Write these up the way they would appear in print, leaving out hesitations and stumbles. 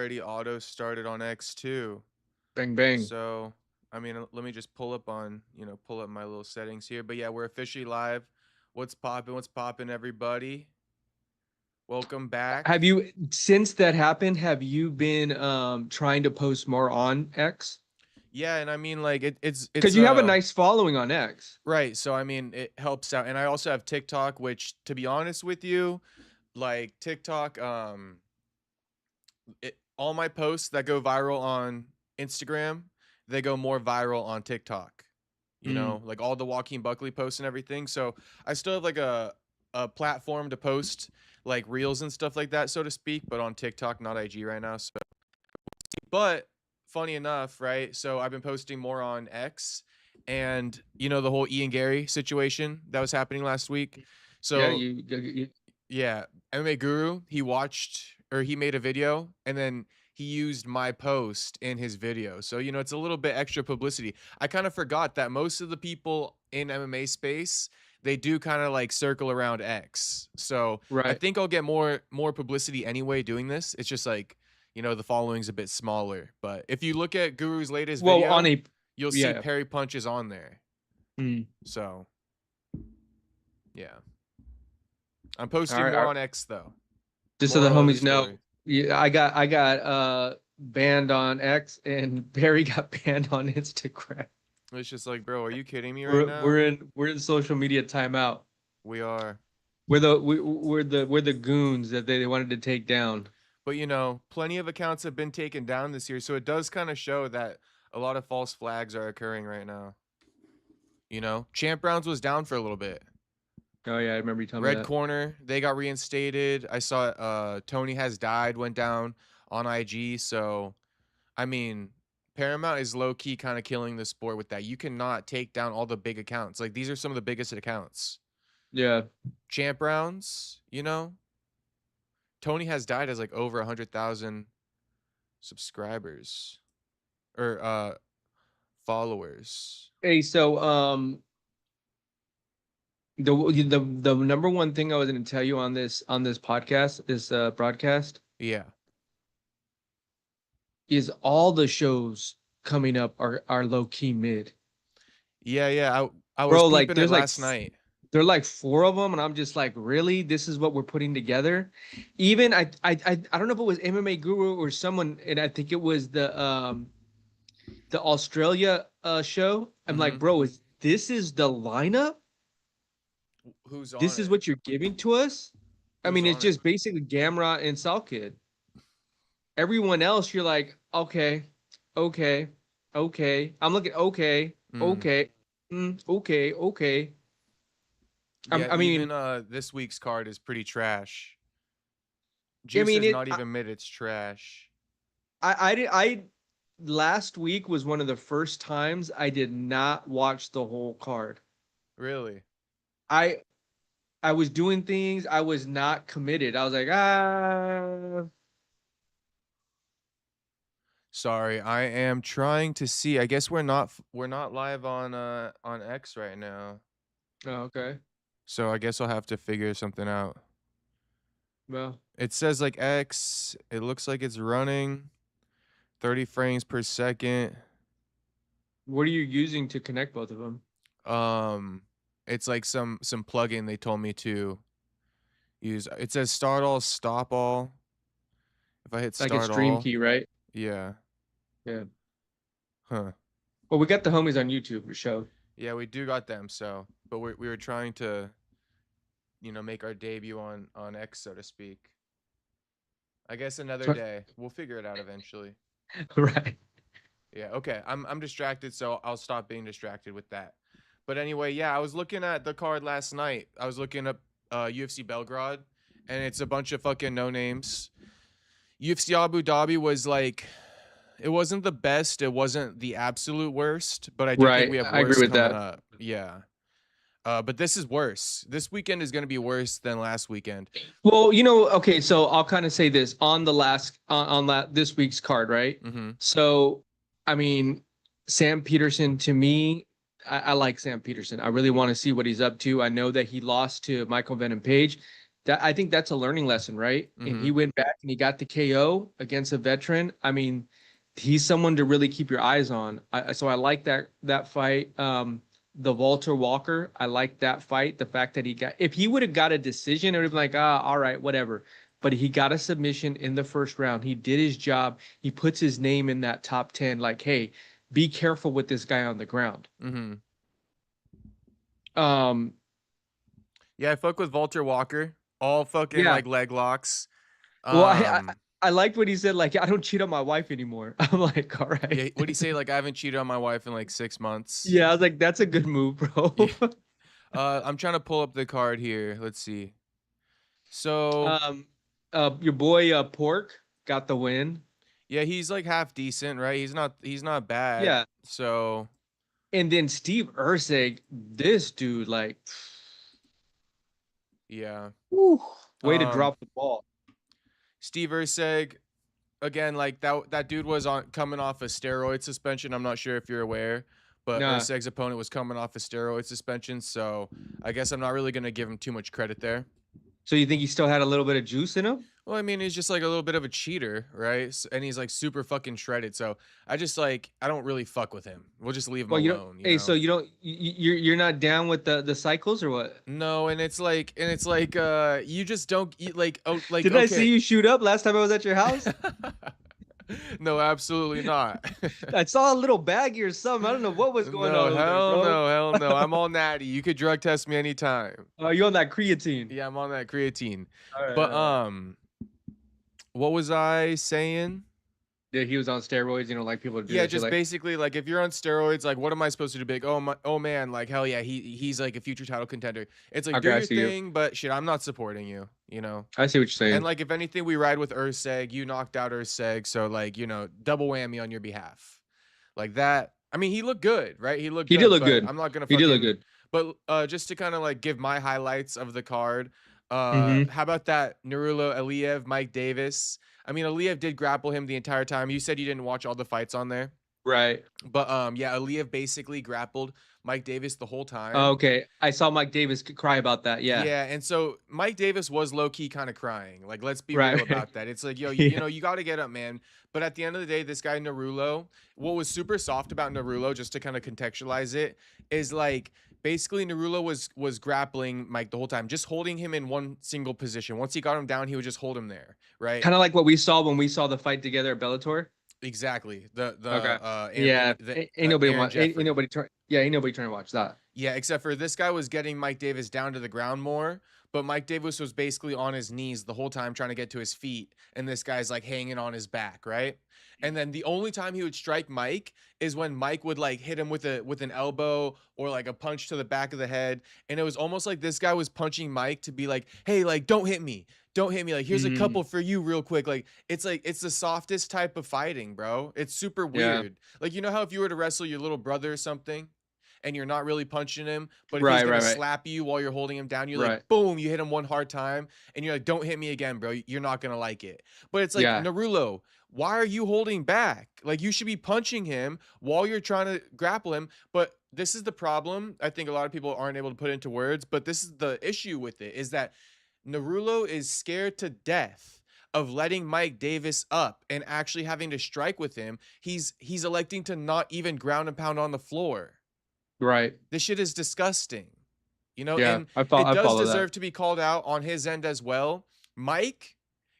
already auto started on X too. Bang bang. So, I mean, let me just pull up my little settings here. But yeah, we're officially live. What's poppin'? What's poppin', everybody? Welcome back. Have you, since that happened, have you been trying to post more on X? Yeah, and I mean, like it's Because you have a nice following on X. right. So I mean, it helps out, and I also have TikTok, which, to be honest with you, like TikTok, all my posts that go viral on Instagram, they go more viral on TikTok. You know, like all the Joaquin Buckley posts and everything. So I still have like a platform to post like reels and stuff like that, so to speak, but on TikTok, not IG right now. So, but funny enough, right? So I've been posting more on X, and you know the whole Ian Gary situation that was happening last week. So yeah, MMA Guru, he made a video, and then he used my post in his video. So, you know, it's a little bit extra publicity. I kind of forgot that most of the people in MMA space, they do kind of like circle around X. So I think I'll get more publicity anyway doing this. It's just like, you know, the following's a bit smaller. But if you look at Guru's latest video, you'll see Parry Punch is on there. So, yeah. I'm posting more on X though. Just so the homies know, yeah, I got banned on X, and Barry got banned on Instagram. It's just like, bro, are you kidding me right now? We're in social media timeout. We are. We're the goons that they wanted to take down. But you know, plenty of accounts have been taken down this year, so it does kind of show that a lot of false flags are occurring right now. You know, Champ Rounds was down for a little bit. Oh yeah, I remember you telling me that. Red Corner, they got reinstated. I saw Tony Has Died went down on IG. So, I mean, Paramount is low key kind of killing the sport with that. You cannot take down all the big accounts. Like, these are some of the biggest accounts. Yeah. Champ Rounds, you know, Tony Has Died has like over 100,000 subscribers or followers. Hey, so the number one thing I was going to tell you on this podcast, this broadcast, is all the shows coming up are low key mid. Yeah. I was peeping it last night. There are like 4 of them, and I'm just like, really? This is what we're putting together? Even I don't know if it was MMA Guru or someone, and I think it was the Australia show. I'm like, bro, this is the lineup? Who's on This is what you're giving to us? I mean, it's just basically Gamrot and Sal Kid. Everyone else, you're like, okay. I'm looking, okay. Yeah, I mean, even this week's card is pretty trash. Juice is not even mid; it's trash. I last week was one of the first times I did not watch the whole card. Really? I was doing things. I was not committed. I was like, Sorry, I am trying to see. I guess we're not live on X right now. Oh, okay. So I guess I'll have to figure something out. Well, it says like X. It looks like it's running 30 frames per second. What are you using to connect both of them? It's like some plugin they told me to use. It says start all, stop all. If I hit start all, like a stream key, right? Yeah. Huh. Well, we got the homies on YouTube for show. Yeah, we do got them. So, but we were trying to, you know, make our debut on X, so to speak. I guess another day. We'll figure it out eventually. Right. Yeah. Okay. I'm distracted, so I'll stop being distracted with that. But anyway, yeah, I was looking at the card last night. I was looking up UFC Belgrade, and it's a bunch of fucking no names. UFC Abu Dhabi was like, it wasn't the best. It wasn't the absolute worst, but I do think we have worse coming up. Yeah. But this is worse. This weekend is going to be worse than last weekend. Well, you know, okay, so I'll kind of say this on this week's card, right? So, I mean, Sam Peterson, to me, I like Sam Peterson. I really want to see what he's up to. I know that he lost to Michael Venom Page. I think that's a learning lesson, right? And he went back and he got the KO against a veteran. I mean, he's someone to really keep your eyes on. So I like that fight. The Walter Walker, I like that fight. The fact that if he would have got a decision, it would have been like, all right, whatever. But he got a submission in the first round. He did his job. He puts his name in that top 10. Like, hey, be careful with this guy on the ground. Yeah, I fuck with Walter Walker. All fucking like leg locks. Well, I liked what he said. Like, I don't cheat on my wife anymore. I'm like, all right. Yeah, what'd he say? Like, I haven't cheated on my wife in like 6 months. Yeah, I was like, that's a good move, bro. Yeah. I'm trying to pull up the card here. Let's see. So, your boy Pork got the win. Yeah, he's like half decent, right? He's not bad. Yeah. So. And then Steve Erceg, this dude, like. Yeah. Whew, way to drop the ball. Steve Erceg, again, like that dude was coming off a steroid suspension. I'm not sure if you're aware, but Erceg's opponent was coming off a steroid suspension, so I guess I'm not really gonna give him too much credit there. So you think he still had a little bit of juice in him? Well, I mean, he's just like a little bit of a cheater, right? And he's like super fucking shredded. So I don't really fuck with him. We'll just leave him alone. Hey, so you're not down with the cycles or what? No, and it's like you just don't eat like Did I see you shoot up last time I was at your house? No, absolutely not. I saw a little baggie or something. I don't know what was going on. Hell no. I'm all natty. You could drug test me anytime. Oh, you on that creatine? Yeah, I'm on that creatine. Right, but what was I saying? Yeah, he was on steroids. You know, like people do. Yeah, just basically like if you're on steroids, like what am I supposed to do? Big? Oh man, like hell yeah, he's like a future title contender. It's like do your thing, but shit, I'm not supporting you. You know. I see what you're saying. And like if anything, we ride with Erceg. You knocked out Erceg, so like double whammy on your behalf, like that. I mean, he looked good, right? He did look good. I'm not gonna. He did look good. But just to kind of like give my highlights of the card. How about that Nurullo Aliyev, Mike Davis? I mean, Aliyev did grapple him the entire time. You said you didn't watch all the fights on there. Right. But yeah, Aliyev basically grappled Mike Davis the whole time. Oh, okay. I saw Mike Davis cry about that. Yeah. Yeah, and so Mike Davis was low-key kind of crying. Like, let's be real about that. It's like, yo, you know, you got to get up, man. But at the end of the day, this guy Nurullo, what was super soft about Nurullo, just to kind of contextualize it, is like basically Nurullo was grappling Mike the whole time, just holding him in one single position. Once he got him down, he would just hold him there, right? Kind of like what we saw when we saw the fight together at Bellator. Exactly. Ain't nobody trying to watch that. Yeah, except for this guy was getting Mike Davis down to the ground more, but Mike Davis was basically on his knees the whole time trying to get to his feet, and this guy's like hanging on his back, right? And then the only time he would strike Mike is when Mike would like hit him with an elbow or like a punch to the back of the head, and it was almost like this guy was punching Mike to be like, "Hey, like don't hit me. Don't hit me. Like here's a couple for you real quick." Like it's the softest type of fighting, bro. It's super weird. Yeah. Like you know how if you were to wrestle your little brother or something, and you're not really punching him, but if he's gonna slap you while you're holding him down, you're like, boom, you hit him one hard time, and you're like, don't hit me again, bro. You're not gonna like it. But it's like, Nurullo, why are you holding back? Like you should be punching him while you're trying to grapple him. But this is the problem. I think a lot of people aren't able to put into words, but this is the issue with it, is that Nurullo is scared to death of letting Mike Davis up and actually having to strike with him. He's electing to not even ground and pound on the floor. Right. This shit is disgusting. You know, yeah, and it does deserve to be called out on his end as well. Mike,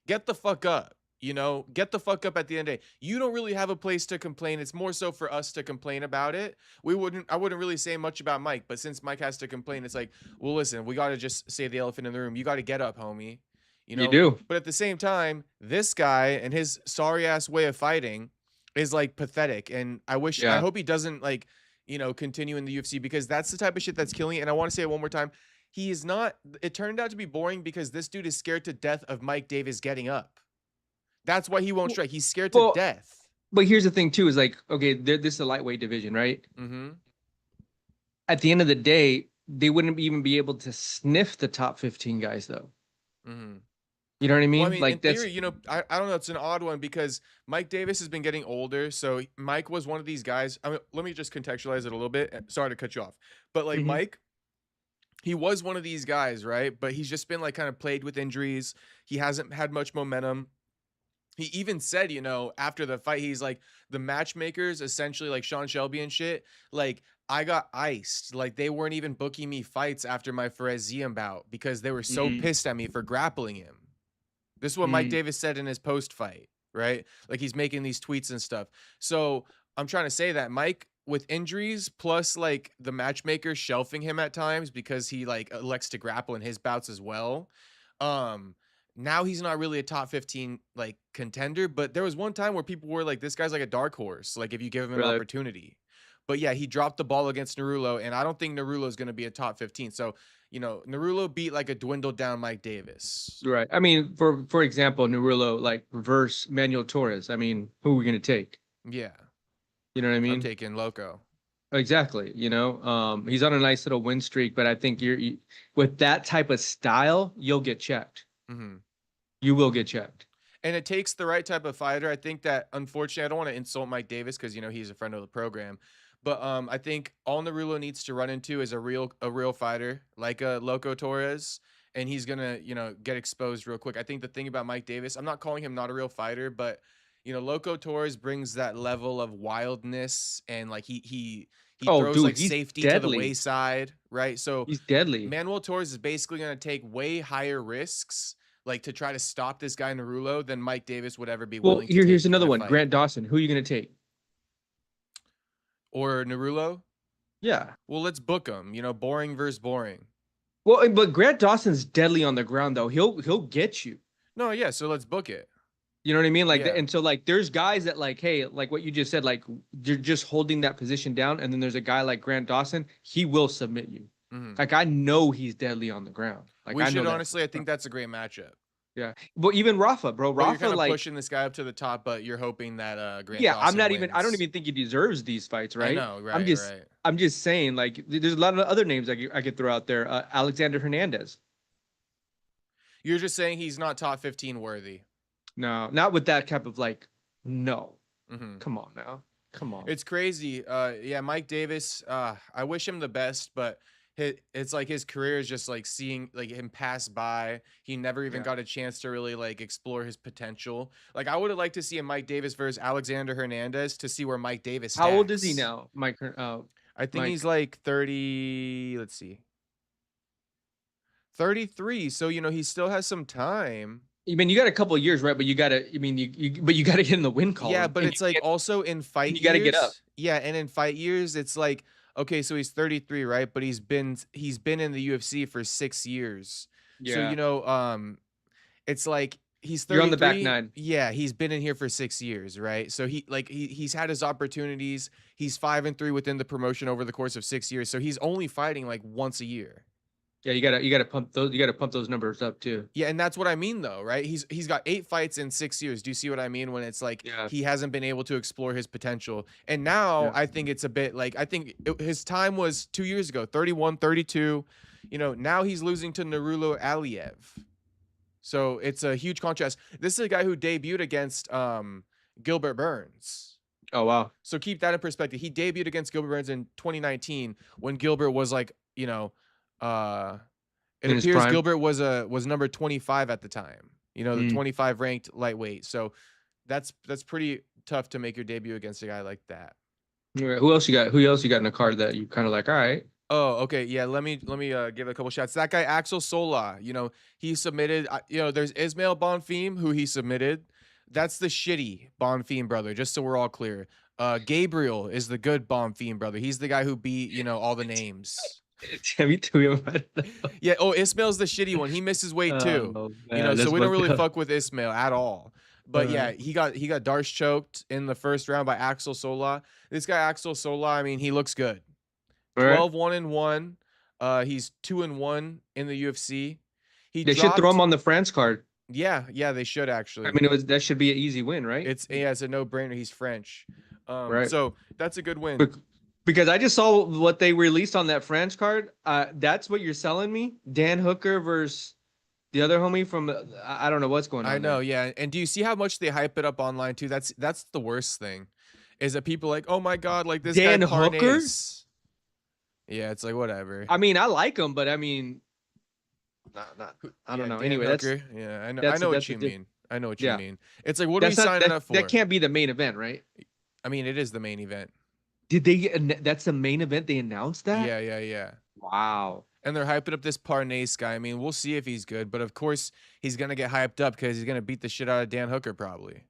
get the fuck up. You know, get the fuck up at the end of the day. You don't really have a place to complain. It's more so for us to complain about it. I wouldn't really say much about Mike, but since Mike has to complain, it's like, well, listen, we got to just say the elephant in the room. You got to get up, homie. You know, you do. But at the same time, this guy and his sorry ass way of fighting is like pathetic. And I hope he doesn't like, you know, continue in the UFC, because that's the type of shit that's killing it. And I want to say it one more time. He is not, it turned out to be boring because this dude is scared to death of Mike Davis getting up. That's why he won't strike. He's scared to death. But here's the thing too, is like, okay, this is a lightweight division, right? Mm-hmm. At the end of the day, they wouldn't even be able to sniff the top 15 guys though. Mm-hmm. You know what I mean? Well, I mean, like in theory, you know, I don't know. It's an odd one because Mike Davis has been getting older. So Mike was one of these guys. I mean, let me just contextualize it a little bit. Sorry to cut you off. But like Mike he was one of these guys, right? But he's just been like kind of plagued with injuries. He hasn't had much momentum. He even said, you know, after the fight, he's like, the matchmakers, essentially like Sean Shelby and shit, like, I got iced. Like, they weren't even booking me fights after my Ferezian bout because they were so pissed at me for grappling him. This is what Mike Davis said in his post fight, right? Like, he's making these tweets and stuff. So I'm trying to say that Mike, with injuries plus like the matchmaker shelving him at times because he like elects to grapple in his bouts as well. Now he's not really a top 15 like contender, but there was one time where people were like, this guy's like a dark horse, like if you give him an opportunity. But yeah, he dropped the ball against Narulo, and I don't think Narulo is going to be a top 15. So, you know, Narulo beat like a dwindled down Mike Davis. Right. I mean, for example, Narulo like versus Manuel Torres. I mean, who are we going to take? Yeah. You know what I mean? I'm taking Loco. Exactly. You know, he's on a nice little win streak, but I think with that type of style, you'll get checked. You will get checked. And it takes the right type of fighter. I think that, unfortunately, I don't want to insult Mike Davis because, you know, he's a friend of the program. But I think all Narulo needs to run into is a real fighter like a Loco Torres, and he's gonna, you know, get exposed real quick. I think the thing about Mike Davis, I'm not calling him not a real fighter, but you know, Loco Torres brings that level of wildness, and like he throws like safety to the wayside, right? So he's deadly. Manuel Torres is basically gonna take way higher risks, like to try to stop this guy Narulo, than Mike Davis would ever be willing to take. Here's another one. Grant Dawson. Who are you gonna take? Or Narulo? Yeah. Well, let's book him. You know, boring versus boring. Well, but Grant Dawson's deadly on the ground though. He'll get you. No, yeah. So let's book it. You know what I mean? Like, and so like, there's guys that like, hey, like what you just said, like you're just holding that position down, and then there's a guy like Grant Dawson. He will submit you. Like, I know he's deadly on the ground. Like, we should honestly. I think that's a great matchup. Yeah, but even Rafa, bro. Rafa, you're kind of like pushing this guy up to the top, but you're hoping that Grant. Yeah, Dawson I'm not wins. even. I don't even think he deserves these fights, right? I know, right? I'm just saying, like, there's a lot of other names I could throw out there. Alexander Hernandez. You're just saying he's not top 15 worthy. No, not with that type of like. No, come on now, come on. It's crazy. Yeah, Mike Davis. I wish him the best, but it's like his career is just like seeing like him pass by. He never even got a chance to really like explore his potential. Like, I would have liked to see a Mike Davis versus Alexander Hernandez to see where Mike Davis stacks. How old is he now, Mike? I think he's like 30. Let's see, 33. So, you know, he still has some time. I mean, you got a couple of years, right? But you gotta. I mean, but you gotta get in the win column. Yeah, but it's like also in fight years. You gotta get up. Yeah, and in fight years, it's like, okay, so he's 33, right? But he's been in the UFC for 6 years. Yeah. So, you know, it's like he's 33. You're on the back nine. Yeah, he's been in here for 6 years, right? So he's had his opportunities. He's 5-3 within the promotion over the course of 6 years. So he's only fighting like once a year. Yeah, you gotta pump those numbers up too. Yeah, and that's what I mean though, right? He's got 8 fights in 6 years. Do you see what I mean when it's like he hasn't been able to explore his potential? And now I think it's a bit like, I think his time was 2 years ago, 31, 32. You know, now he's losing to Narulo Aliev. So it's a huge contrast. This is a guy who debuted against Gilbert Burns. Oh wow. So keep that in perspective. He debuted against Gilbert Burns in 2019 when Gilbert was like, you know, it appears Gilbert was number 25 at the time, you know, the 25 ranked lightweight. So that's pretty tough to make your debut against a guy like that. Right. Who else you got in the card that you kind of like? All right. Oh, okay. Yeah. Let me give a couple shots. That guy, Axel Sola, you know, he submitted, you know, there's Ismail Bonfim who he submitted. That's the shitty Bonfim brother, just so we're all clear. Gabriel is the good Bonfim brother. He's the guy who beat, you know, all the names. Yeah. Oh, Ismail's the shitty one. He misses weight too. You know, so we don't really fuck with Ismail at all. But yeah, he got Darce choked in the first round by Axel Sola. This guy Axel Sola, I mean, he looks good. 12-1-1. He's 2-1 in the UFC. They should throw him on the France card. Yeah, they should actually. I mean, that should be an easy win, right? It's a no-brainer. He's French. Right. So that's a good win. Because I just saw what they released on that French card. That's what you're selling me? Dan Hooker versus the other homie from I don't know what's going on. I know, yeah. And do you see how much they hype it up online too? That's the worst thing. Is that people like, oh my god, like this Dan guy Hooker? Yeah, it's like whatever. I mean, I like him, but I mean, not. I don't know. Dan Anyway, Hooker. Yeah, I know what you mean. I know what you mean. It's like, what are we signing up for? That can't be the main event, right? I mean, it is the main event. Did they? That's the main event. They announced that. Yeah. Wow. And they're hyping up this Parnace guy. I mean, we'll see if he's good, but of course he's gonna get hyped up because he's gonna beat the shit out of Dan Hooker probably.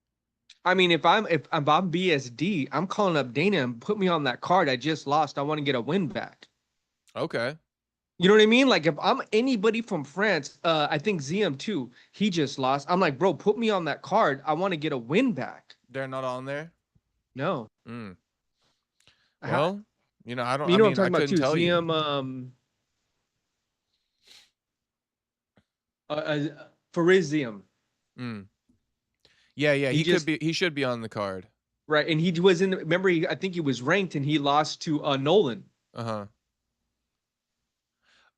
I mean, if I'm BSD, I'm calling up Dana and put me on that card. I just lost. I want to get a win back. Okay. You know what I mean? Like if I'm anybody from France, I think ZM too. He just lost. I'm like, bro, put me on that card. I want to get a win back. They're not on there. No. Well, you know, I don't. You know I what mean, I'm talking I about too. couldn't tell ZM, Fariz ZM. Yeah. He should be on the card. Right, and he was in. Remember, I think he was ranked, and he lost to Nolan.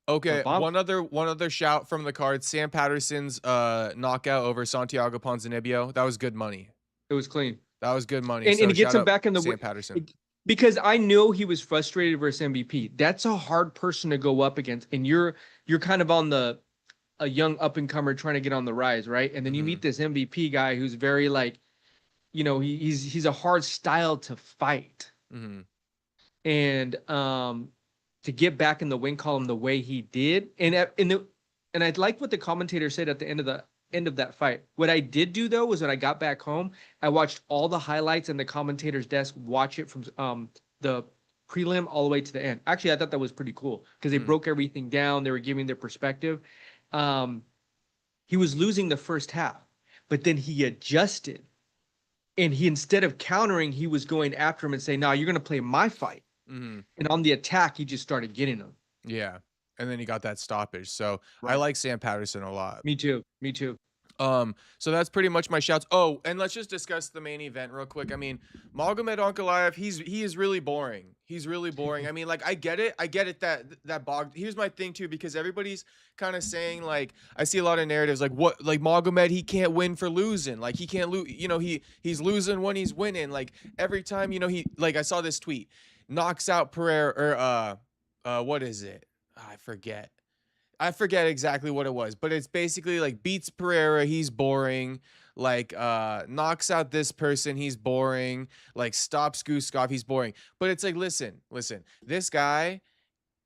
Okay, one other shout from the card: Sam Patterson's knockout over Santiago Ponzinibbio. That was good money. It was clean. That was good money. And it gets him back in the Sam Patterson. Because I know he was frustrated versus MVP. That's a hard person to go up against, and you're kind of on a young up and comer trying to get on the rise, right? And then you meet this MVP guy who's very like, you know, he's a hard style to fight, and to get back in the win column the way he did, and I like what the commentator said at the end of that fight. What I did do though was when I got back home, I watched all the highlights and the commentator's desk watch it from the prelim all the way to the end. Actually, I thought that was pretty cool because they broke everything down. They were giving their perspective. He was losing the first half, but then he adjusted, and he, instead of countering, he was going after him and saying, "No, you're going to play my fight." And on the attack, he just started getting him. Yeah. And then he got that stoppage. So I like Sam Patterson a lot. Me too. So that's pretty much my shouts. Oh, and let's just discuss the main event real quick. I mean, Magomed Ankalaev, he is really boring. He's really boring. I mean, like, I get it that Bogdan. Here's my thing too, because everybody's kind of saying, like, I see a lot of narratives like, what, like, Magomed, he can't win for losing. Like, he can't lose, you know, he's losing when he's winning. Like, every time, you know, like, I saw this tweet, knocks out Pereira, or what is it? I forget exactly what it was, but it's basically like beats Pereira, he's boring. Like knocks out this person, he's boring. Like stops Guskov, he's boring. But it's like, listen, this guy,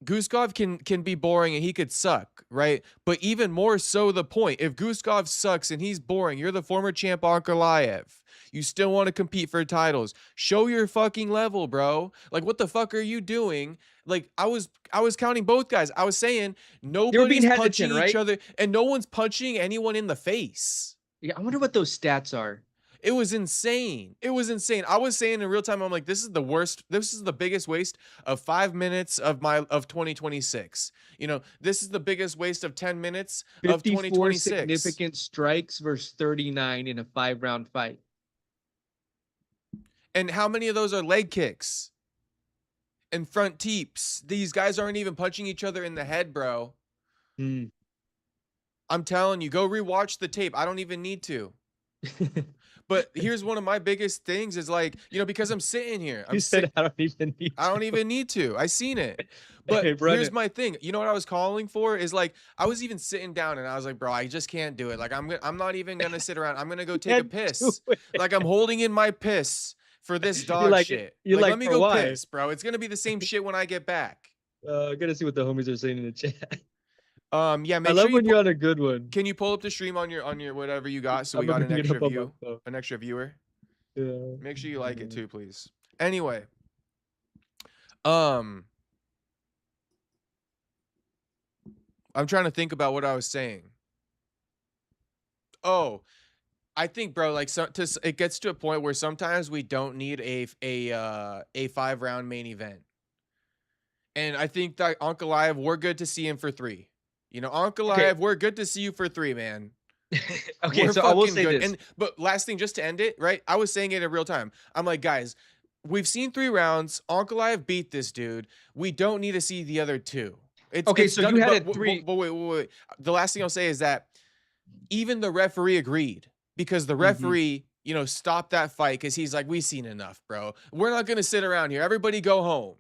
Guskov can be boring and he could suck, right? But even more so the point, if Guskov sucks and he's boring, you're the former champ Ankalaev. You still want to compete for titles. Show your fucking level, bro. Like, what the fuck are you doing? Like, I was counting both guys. I was saying nobody's punching each other, and no one's punching anyone in the face. Yeah, I wonder what those stats are. It was insane. I was saying in real time, I'm like, this is the worst. This is the biggest waste of 5 minutes of 2026. You know, this is the biggest waste of 10 minutes of 2026. Significant strikes versus 39 in a 5-round fight. And how many of those are leg kicks and front teeps? These guys aren't even punching each other in the head, bro. I'm telling you, go rewatch the tape. I don't even need to. But here's one of my biggest things is, like, you know, because I'm sitting here. I don't even need to. I seen it. But hey, here's my thing. You know what I was calling for is, like, I was even sitting down and I was like, bro, I just can't do it. Like, I'm not even going to sit around. I'm going to go take a piss. Like, I'm holding in my piss for this dog shit. Like, let me go piss, bro. It's going to be the same shit when I get back. I got to see what the homies are saying in the chat. Yeah, I love when you're on a good one. Can you pull up the stream on your whatever you got, so we got an extra viewer? Yeah. Make sure you like it too, please. Anyway, I'm trying to think about what I was saying. Oh, I think, bro, like, it gets to a point where sometimes we don't need a 5-round main event, and I think that Ankalaev, we're good to see him for 3. You know, Ankalaev, we're good to see you for 3, man. Okay, so I will say this. But last thing, just to end it, right? I was saying it in real time. I'm like, guys, we've seen 3 rounds. Ankalaev beat this dude. We don't need to see the other 2. So you had 3. But wait. The last thing I'll say is that even the referee agreed, because the referee, you know, stopped that fight because he's like, we've seen enough, bro. We're not going to sit around here. Everybody go home.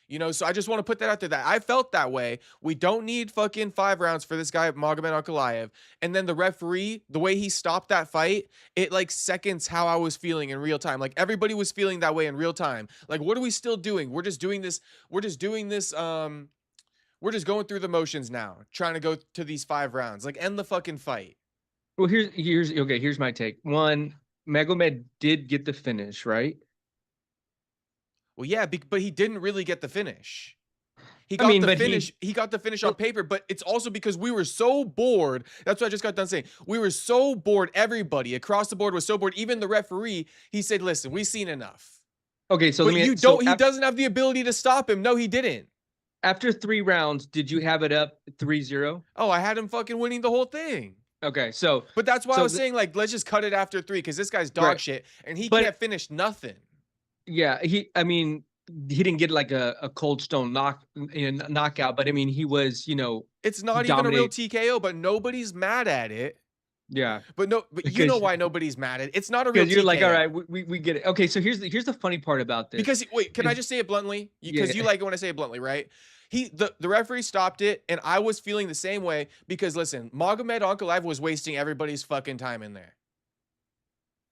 You know, so I just want to put that out there that I felt that way. We don't need fucking 5 rounds for this guy, Magomed Ankalaev. And then the referee, the way he stopped that fight, it like seconds how I was feeling in real time. Like everybody was feeling that way in real time. Like, what are we still doing? We're just doing this. We're just doing this. We're just going through the motions now, trying to go to these 5 rounds. Like, end the fucking fight. Well, here's my take. One, Magomed did get the finish, right? Well, yeah, but he didn't really get the finish. He got the finish. He got the finish on paper, but it's also because we were so bored. That's what I just got done saying. We were so bored. Everybody across the board was so bored. Even the referee, he said, "Listen, we've seen enough." Okay, so He doesn't have the ability to stop him. No, he didn't. After 3 rounds, did you have it up 3-0? Oh, I had him fucking winning the whole thing. Okay, so but that's why I was saying, like, let's just cut it after 3 because this guy's dog shit and he can't finish nothing. Yeah, I mean, he didn't get like a cold stone knockout, but I mean, he was, you know, it's not even a real TKO, but nobody's mad at it. Yeah, but you know why nobody's mad at it? It's not a real TKO. You're like, all right, we get it. Okay, so here's the funny part about this. Because wait, can I just say it bluntly? Because you like it when I say it bluntly, right? The referee stopped it, and I was feeling the same way because listen, Magomed Ankalaev was wasting everybody's fucking time in there.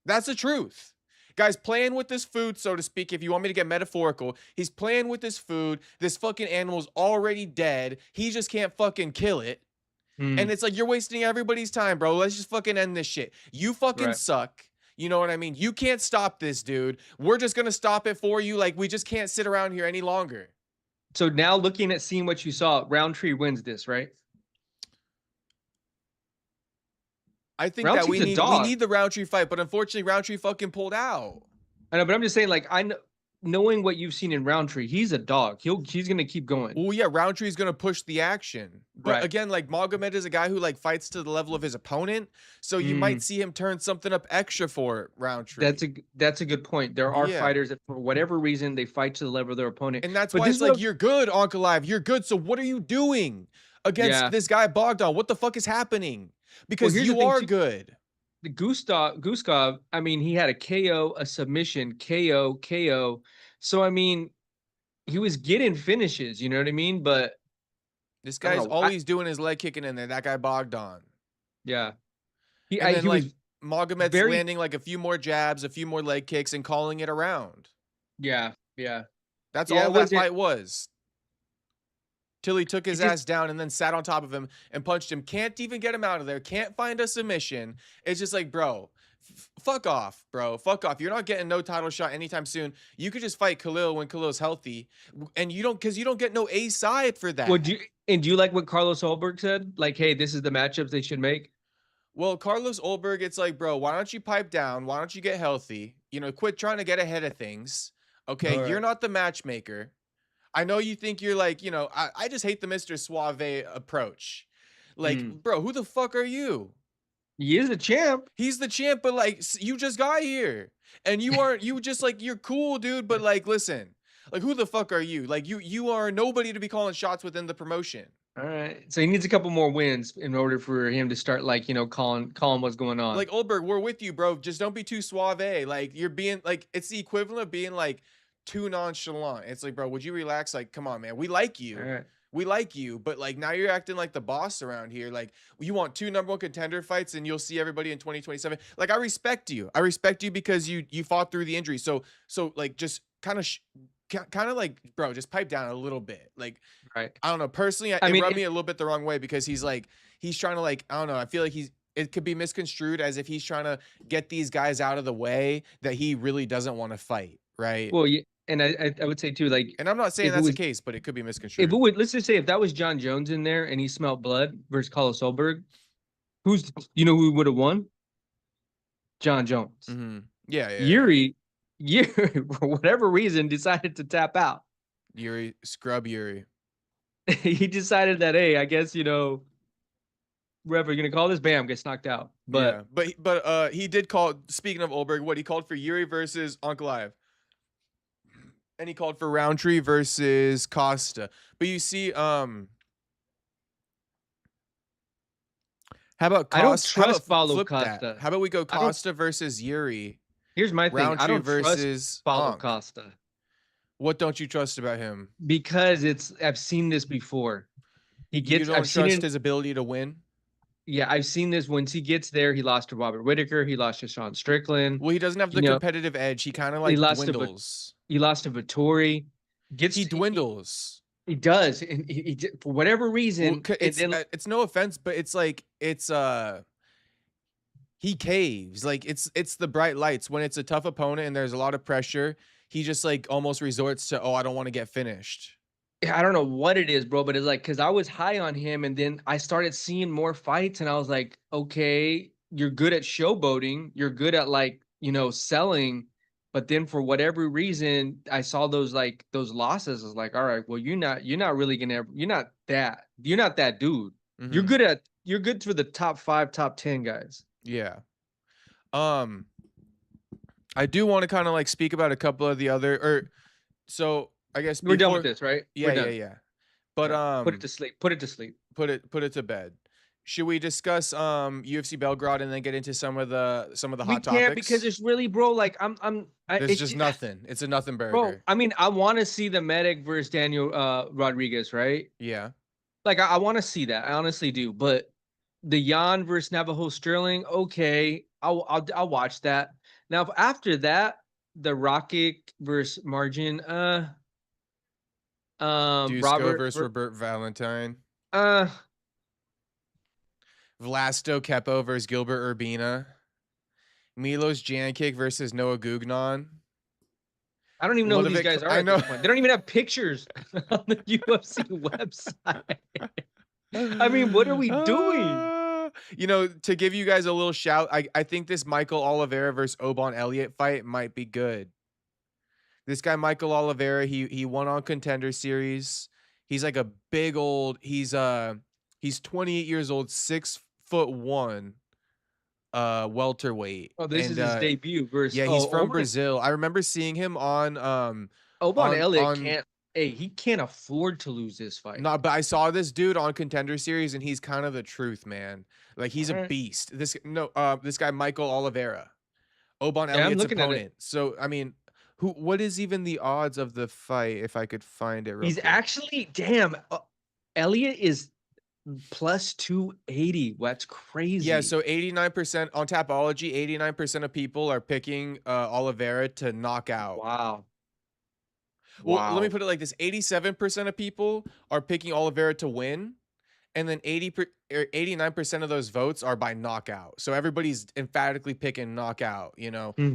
That's the truth. Guys, playing with this food, so to speak, if you want me to get metaphorical, he's playing with this food. This fucking animal's already dead. He just can't fucking kill it. And it's like, you're wasting everybody's time, bro. Let's just fucking end this shit. You fucking suck. You know what I mean? You can't stop this, dude. We're just going to stop it for you. Like, we just can't sit around here any longer. So now looking at seeing what you saw, Roundtree wins this, right? I think that we need the Roundtree fight, but unfortunately Roundtree fucking pulled out. I know, but I'm just saying, like, knowing what you've seen in Roundtree, he's a dog. He's gonna keep going. Well, yeah, Roundtree's gonna push the action. But again, like Magomed is a guy who like fights to the level of his opponent, so you might see him turn something up extra for Roundtree. That's a good point. There are fighters that for whatever reason they fight to the level of their opponent, and that's why it's like, you're good, Ankalaev. You're good. So what are you doing against this guy Bogdan? What the fuck is happening? Because you are good. The Guskov, I mean, he had a KO, a submission, KO. So I mean, he was getting finishes, you know what I mean? But this guy's always doing his leg kicking in there. That guy Bogdan. Yeah. Magomed's landing like a few more jabs, a few more leg kicks, and calling it around. Yeah. That's all that fight was. Till he took his ass down and then sat on top of him and punched him. Can't even get him out of there. Can't find a submission. It's just like, bro, fuck off, bro. Fuck off. You're not getting no title shot anytime soon. You could just fight Khalil when Khalil's healthy. And you don't get no A side for that. Do you like what Carlos Ulberg said? Like, hey, this is the matchups they should make? Well, Carlos Ulberg, it's like, bro, why don't you pipe down? Why don't you get healthy? You know, quit trying to get ahead of things. Okay, you're not the matchmaker. I know you think you're like, you know, I just hate the Mr. Suave approach. Like, bro, who the fuck are you? He is the champ. He's the champ, but like, you just got here. And you just like, you're cool, dude. But like, listen, like, who the fuck are you? Like, you are nobody to be calling shots within the promotion. All right. So he needs a couple more wins in order for him to start, like, you know, calling what's going on. Like, Ulberg, we're with you, bro. Just don't be too suave. Like, you're being like, it's the equivalent of being like, too nonchalant. It's like, bro, would you relax? Like, come on, man. We like you. Right. We like you, but like now you're acting like the boss around here. Like, you want 2 #1 contender fights and you'll see everybody in 2027. Like, I respect you. I respect you because you fought through the injury. So like, just kind of like, bro, just pipe down a little bit. Like, I don't know. Personally, it rubbed me a little bit the wrong way because he's trying to, like, I don't know. I feel like it could be misconstrued as if he's trying to get these guys out of the way that he really doesn't want to fight. Right. Well, yeah. And I would say too, like, and I'm not saying that's the case, but it could be misconstrued. Let's just say if that was John Jones in there and he smelled blood versus Carlos Ulberg, who would have won? John Jones. Yeah. Yuri, for whatever reason, decided to tap out. Scrub Yuri. He decided that, hey, I guess, you know, ref, you're gonna call this, bam, gets knocked out. But he did call. Speaking of Ulberg, what he called for Yuri versus Ankalaev. And he called for Roundtree versus Costa. But you see, how about Costa? I don't trust follow Costa. That? How about we go Costa versus Yuri? Here's my thing. Roundtree I don't versus trust follow Costa. What don't you trust about him? Because I've seen this before. You don't I've seen trust it. his ability to win? Yeah, I've seen this. Once he gets there, he lost to Robert Whitaker. He lost to Sean Strickland. Well, he doesn't have the competitive edge. He kind of he like lost dwindles. he lost to Vittori. He dwindles. He does, and for whatever reason. Well, it's no offense, but it's like he caves. Like it's the bright lights when it's a tough opponent and there's a lot of pressure. He just like almost resorts to, oh, I don't want to get finished. I don't know what it is, bro, but it's like, because I was high on him and then I started seeing more fights and I was like, okay, you're good at showboating, you're good at like, selling, but then for whatever reason, I saw those losses. I was like, all right, well, you're not that dude. Mm-hmm. You're good for the top 5, top 10 guys. Yeah. I do want to kind of like speak about a couple of the other, so I guess we're done with this, right? Yeah. But put it to sleep. Put it to sleep. Put it to bed. Should we discuss UFC Belgrade and then get into some of the hot topics? We can't, because it's really, bro, like it's just nothing. It's a nothing burger. Bro, I mean, I want to see the Medic versus Daniel Rodriguez, right? Yeah. Like I want to see that. I honestly do. But the Jan versus Navajo Sterling, okay, I'll watch that. Now after that, the Rocket versus Margin, Dusko versus Robert Valentine. Vlasto Kepo versus Gilbert Urbina. Milos Jankic versus Noah Gugnon. I don't even know who these guys are. I know. They don't even have pictures on the UFC website. I mean, what are we doing? To give you guys a little shout, I think this Michael Oliveira versus Oban Elliott fight might be good. This guy, Michael Oliveira, he won on Contender Series. He's like a big old, he's 28 years old, 6'1", welterweight. Oh, this is his debut versus. Yeah, he's from Brazil. I remember seeing him on Oban Elliott he can't afford to lose this fight. No, but I saw this dude on Contender Series and he's kind of the truth, man. Like he's a beast. This guy Michael Oliveira, Oban Elliott's opponent. So I mean, what is even the odds of the fight if I could find it real quick? Actually, damn, Elliott is plus 280. That's crazy. Yeah, so 89% on Tapology, 89% of people are picking Oliveira to knock out. Wow. Well, let me put it like this. 87% of people are picking Oliveira to win, and then 89% of those votes are by knockout. So everybody's emphatically picking knockout,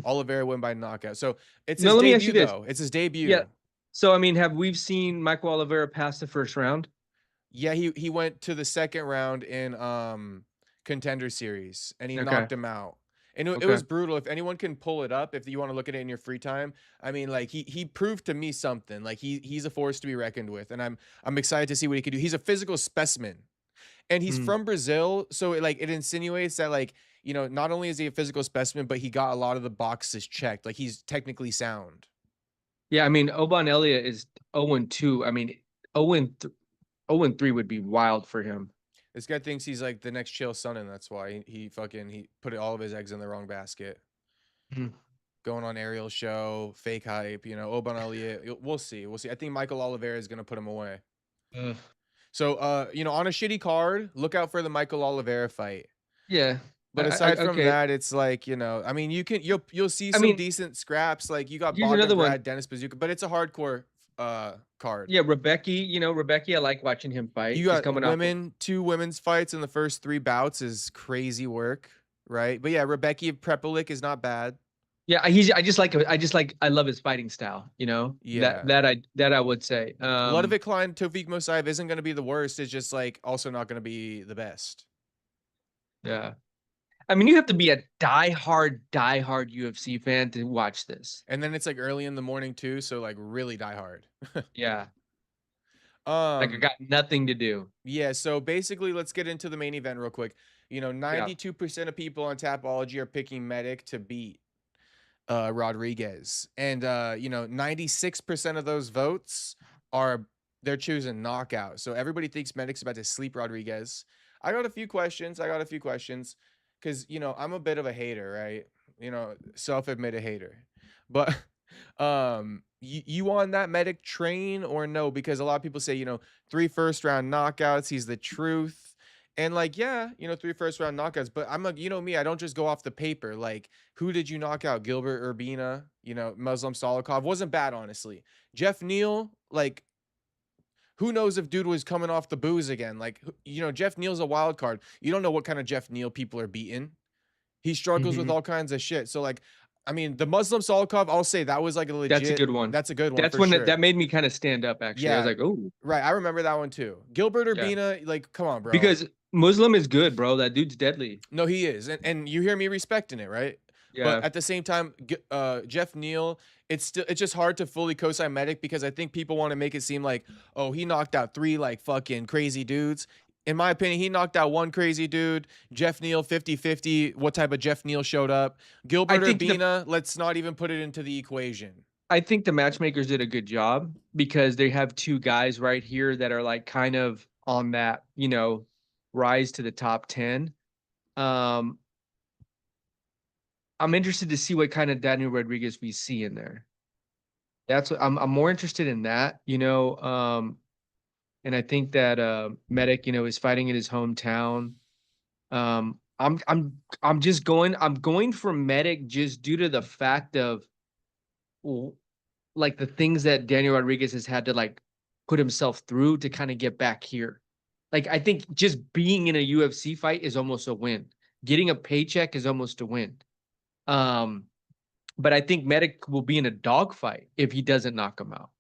Oliveira win by knockout. So it's his debut, though. It's his debut. Yeah. So, I mean, have we seen Michael Oliveira pass the first round? Yeah, he went to the second round in Contender Series, and he knocked him out. And it was brutal. If anyone can pull it up, if you want to look at it in your free time, I mean, like he proved to me something. Like he's a force to be reckoned with, and I'm excited to see what he can do. He's a physical specimen, and he's from Brazil, so it insinuates that not only is he a physical specimen, but he got a lot of the boxes checked. Like he's technically sound. Yeah, I mean, Oban Elliott is 0-2. I mean, 0-3 would be wild for him. This guy thinks he's like the next Chael Sonnen. That's why he put all of his eggs in the wrong basket. Going on Ariel's show, fake hype, Oban Elliott. We'll see. I think Michael Oliveira is going to put him away. So, on a shitty card, look out for the Michael Oliveira fight. Yeah. But aside from that, it's like, I mean, you'll see some decent scraps. Like you got Bogdan Guskov, Dennis Bazooka, but it's a hardcore card. Yeah, Rebecca, I like watching him fight. You got two women's fights in the first 3 bouts is crazy work, right? But yeah, Rebecca Prepelic is not bad. Yeah, I love his fighting style, Yeah. That I would say. Ludovic Klein, Tofik Mosaev isn't going to be the worst. It's just like also not going to be the best. Yeah. I mean, you have to be a diehard UFC fan to watch this. And then it's like early in the morning too, so like really diehard. Yeah. Like I got nothing to do. Yeah, so basically let's get into the main event real quick. 92% of people on Tapology are picking Medic to beat Rodriguez. And 96% of those votes they're choosing knockout. So everybody thinks Medic's about to sleep Rodriguez. I got a few questions. Because, I'm a bit of a hater, right? Self-admitted hater. But you on that Medic train or no? Because a lot of people say, 3 first-round knockouts, he's the truth. And like, yeah, 3 first-round knockouts, but I'm like, me, I don't just go off the paper. Like, who did you knock out? Gilbert Urbina, Muslim Salikov wasn't bad, honestly. Jeff Neal, like, who knows if dude was coming off the booze again? Like, Jeff Neal's a wild card. You don't know what kind of Jeff Neal people are beating. He struggles with Mhm. all kinds of shit. So like, I mean, the Muslim Salikov, I'll say that was like a That's a legit. good one. That's a good one That's for when sure. that made me kind of stand up, actually. I was Yeah, like, oh, right. I remember that one too. Gilbert yeah. Urbina, like, come on, bro. Because Muslim is good, bro. That dude's deadly. No, he is, and you hear me respecting it, right? Yeah. But at the same time, Jeff Neal, it's just hard to fully co-sign Medic because I think people want to make it seem like, oh, he knocked out 3 like fucking crazy dudes. In my opinion, he knocked out 1 crazy dude. Jeff Neal, 50-50. What type of Jeff Neal showed up? Gilbert Urbina, let's not even put it into the equation. I think the matchmakers did a good job because they have 2 guys right here that are like kind of on that, rise to the top 10. I'm interested to see what kind of Daniel Rodriguez we see in there. That's what I'm more interested in that, and I think that Medic, is fighting in his hometown. I'm just going for Medic just due to the fact of like the things that Daniel Rodriguez has had to like put himself through to kind of get back here. Like I think just being in a UFC fight is almost a win. Getting a paycheck is almost a win. But I think Medic will be in a dogfight if he doesn't knock him out.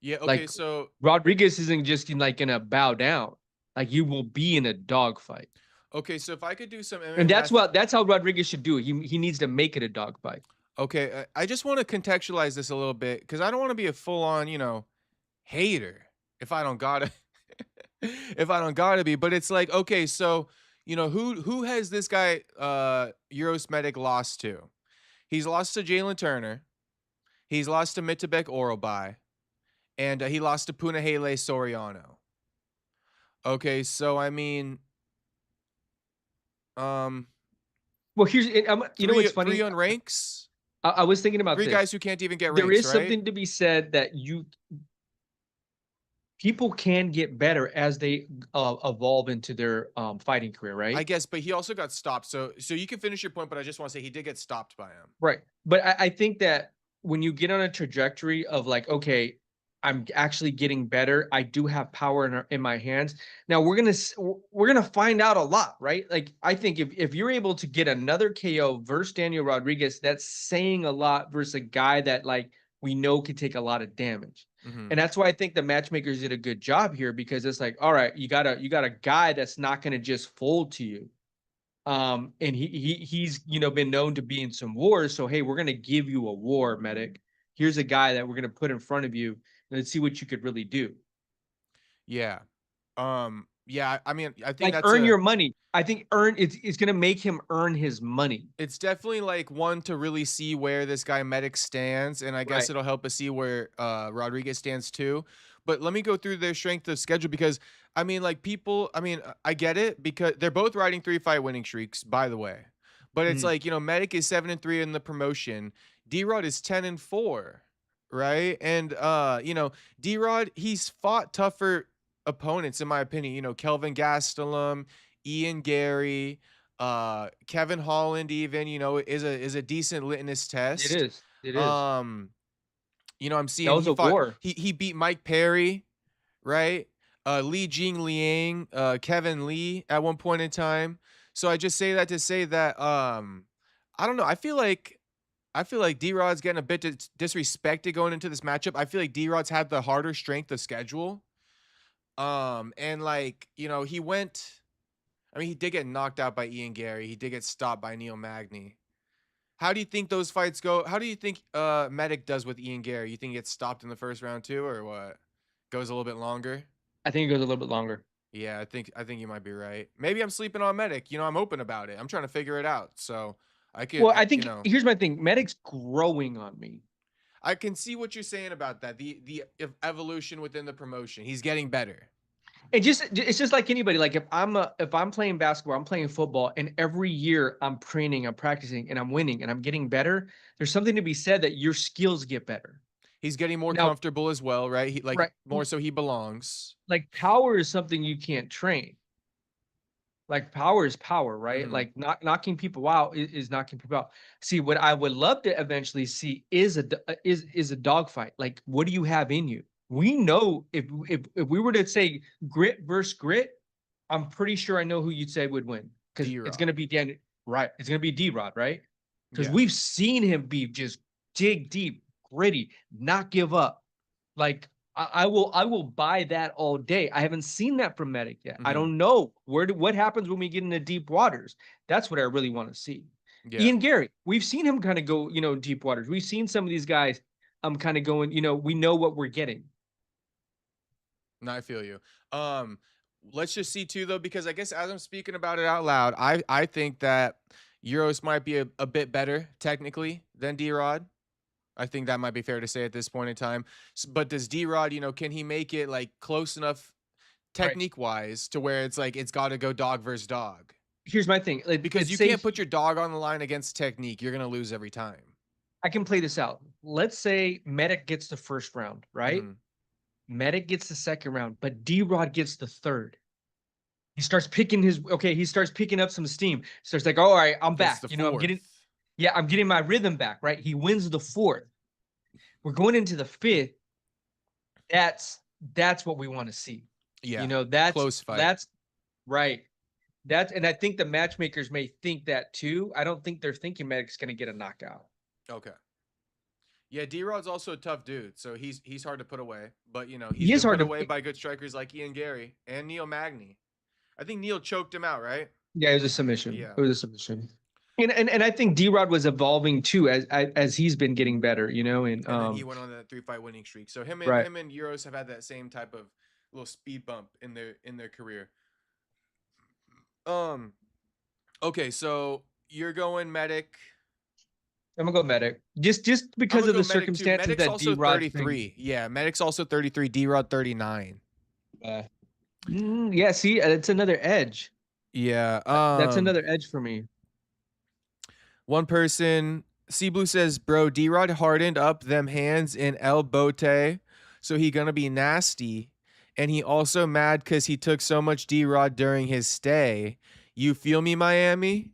Yeah, okay, like, so Rodriguez isn't just gonna bow down. Like you will be in a dogfight. Okay, so if I could do some MMA and that's how Rodriguez should do it. He needs to make it a dogfight. Okay, I just want to contextualize this a little bit because I don't want to be a full-on, hater if I don't gotta if I don't gotta be. But it's like, okay, so who has this guy Uros Medic lost to? He's lost to Jalen Turner, he's lost to Mitabek Orobai, and he lost to Punahele Soriano. Okay, so I mean, well, here's what's funny? 3 on ranks. I was thinking about 3 this. guys who can't even get ranks. There is right? something to be said that people can get better as they evolve into their fighting career, right? I guess, but he also got stopped. So you can finish your point, but I just want to say he did get stopped by him. Right. But I think that when you get on a trajectory of like, okay, I'm actually getting better. I do have power in my hands. Now we're gonna find out a lot, right? Like I think if you're able to get another KO versus Daniel Rodriguez, that's saying a lot versus a guy that like we know could take a lot of damage. Mm-hmm. And that's why I think the matchmakers did a good job here because it's like, all right, you got a guy that's not gonna just fold to you. And he's been known to be in some wars. So hey, we're gonna give you a war, Medic. Here's a guy that we're gonna put in front of you. Let's see what you could really do. Yeah. Yeah, I mean, I think like earn your money. I think it's going to make him earn his money. It's definitely like one to really see where this guy Medic stands, and I guess it'll help us see where Rodriguez stands too. But let me go through their strength of schedule because I mean, like I get it because they're both riding 3 fight winning streaks, by the way. But it's like, Medic is 7-3 in the promotion. D-Rod is 10-4. Right. And D-Rod, he's fought tougher opponents, in my opinion. Kelvin Gastelum, Ian Gary, Kevin Holland, even, is a decent litmus test. It is. I'm seeing that was a war. He beat Mike Perry, right? Li Jing Liang, Kevin Lee at one point in time. So I just say that to say that I don't know. I feel like D-Rod's getting a bit disrespected going into this matchup. I feel like D-Rod's had the harder strength of schedule. And like, he did get knocked out by Ian Gary. He did get stopped by Neil Magny. How do you think those fights go? How do you think Medic does with Ian Gary? You think he gets stopped in the first round too, or what? Goes a little bit longer? I think it goes a little bit longer. Yeah, I think you might be right. Maybe I'm sleeping on Medic. I'm open about it. I'm trying to figure it out. So I think here's my thing. Medic's growing on me. I can see what you're saying about that. The evolution within the promotion. He's getting better. It's just like anybody. Like if I'm playing basketball, I'm playing football, and every year I'm training, I'm practicing, and I'm winning, and I'm getting better. There's something to be said that your skills get better. He's getting more Now, comfortable as well, right? He like right, more so he belongs. like power is something you can't train. Like power is power, right? Mhm. Like knocking people out is knocking people out. See, what I would love to eventually see is is a dogfight. Like, what do you have in you? We know if we were to say grit versus grit, I'm pretty sure I know who you'd say would win because it's D-Rod. gonna be Dan, right? It's gonna be D-Rod, right? Because Yeah. we've seen him be just dig deep, gritty, not give up. Like I will buy that all day. I haven't seen that from Medic yet. I Mhm. don't know what happens when we get into deep waters. That's what I really want to see. Yeah. Ian Gary, we've seen him kind of go, deep waters. We've seen some of these guys kind of going, we know what we're getting. No, I feel you. Let's just see too though, because I guess as I'm speaking about it out loud, I think that Uros might be a bit better technically than D-Rod. I think that might be fair to say at this point in time. But does D-Rod, can he make it like close enough Right. technique wise to where it's like it's got to go dog versus dog? Here's my thing. Because you can't put your dog on the line against technique. You're gonna lose every time. I can play this out. Let's say Medic gets the first round, right? Mhm. Medic gets the second round, but D-Rod gets the third. He starts picking up some steam. Starts like, all right, I'm Gets back. the I'm getting my rhythm back, right? He wins the fourth. We're going into the fifth. That's what we want to see. Yeah. That's close fight. That's right. And I think the matchmakers may think that too. I don't think they're thinking Medic's going to get a knockout. Okay. Yeah, D-Rod's also a tough dude, so he's hard to put away. But he's He is been hard put to away by good strikers like Ian Gary and Neil Magny. I think Neil choked him out, right? Yeah, it was a submission. Yeah. It was a submission. And I think D-Rod was evolving too as he's been getting better, and then he went on that 3-fight winning streak. So him right. and Uros have had that same type of little speed bump in their career. Okay, so you're going Medic. I'm gonna go Medic. Just because of the circumstances Medic's that also D-Rod 33. Yeah, Medic's also 33, D-Rod 39. Yeah, see, it's another edge. Yeah. That's another edge for me. One person, C Blue says, bro, D-Rod hardened up them hands in El Bote, so he gonna be nasty. And he also mad because he took so much D-Rod during his stay. You feel me, Miami?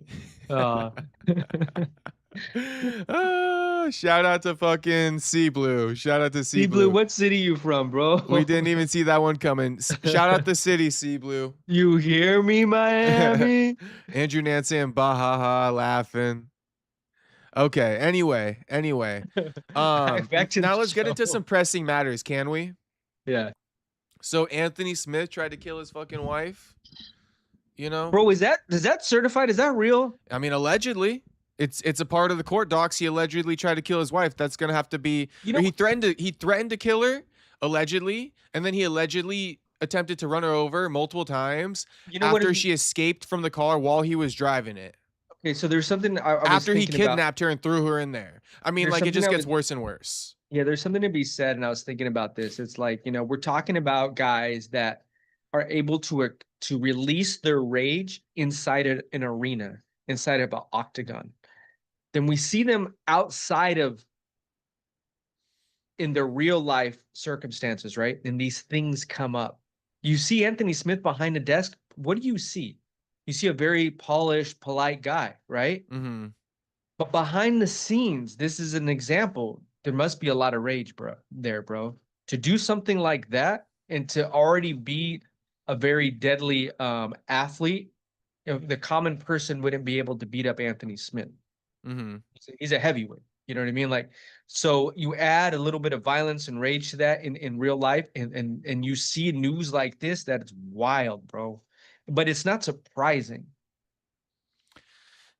Shout out to fucking C Blue. Shout out to C Blue. What city you from, bro? We didn't even see that one coming. Shout out the city, C Blue. You hear me, Miami? Andrew Nancy and Bahaha laughing. Okay, anyway. Back to now the let's get show. into some pressing matters, can we? Yeah. So Anthony Smith tried to kill his fucking wife. Bro, is that certified? Is that real? I mean, allegedly. It's a part of the court docs. He allegedly tried to kill his wife. That's gonna have to be. He threatened to kill her, allegedly, and then he allegedly attempted to run her over multiple times after she escaped from the car while he was driving it. Okay, so there's something I was after he thinking kidnapped her and threw her in there. I mean, like it just gets worse and worse. Yeah, there's something to be said, and I was thinking about this. It's like, we're talking about guys that are able to release their rage inside an arena, inside of an octagon. Then we see them outside of in their real life circumstances, right? And these things come up. You see Anthony Smith behind a desk. What do you see? You see a very polished, polite guy, right? Mm-hmm. But behind the scenes, this is an example. There must be a lot of rage, bro. To do something like that and to already be a very deadly athlete, the common person wouldn't be able to beat up Anthony Smith. Mm-hmm. He's a heavyweight. You know what I mean? Like, so you add a little bit of violence and rage to that in real life, and you see news like this, that it's wild, bro. But it's not surprising.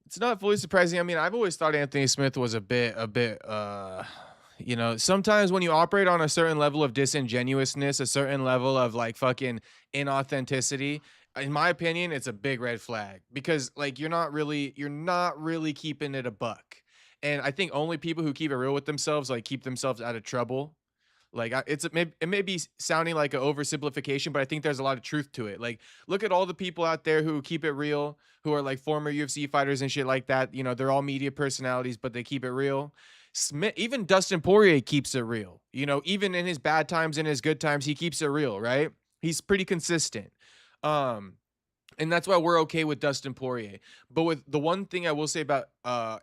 It's not fully surprising. I mean, I've always thought Anthony Smith was a bit, sometimes when you operate on a certain level of disingenuousness, a certain level of like fucking inauthenticity, in my opinion, it's a big red flag because like you're not really keeping it a buck. And I think only people who keep it real with themselves, like keep themselves out of trouble. Like it may be sounding like an oversimplification, but I think there's a lot of truth to it. Like, look at all the people out there who keep it real, who are like former UFC fighters and shit like that. They're all media personalities, but they keep it real. Smith, even Dustin Poirier keeps it real. You know, even in his bad times and his good times, he keeps it real, right? He's pretty consistent. And that's why we're okay with Dustin Poirier. But with the one thing I will say about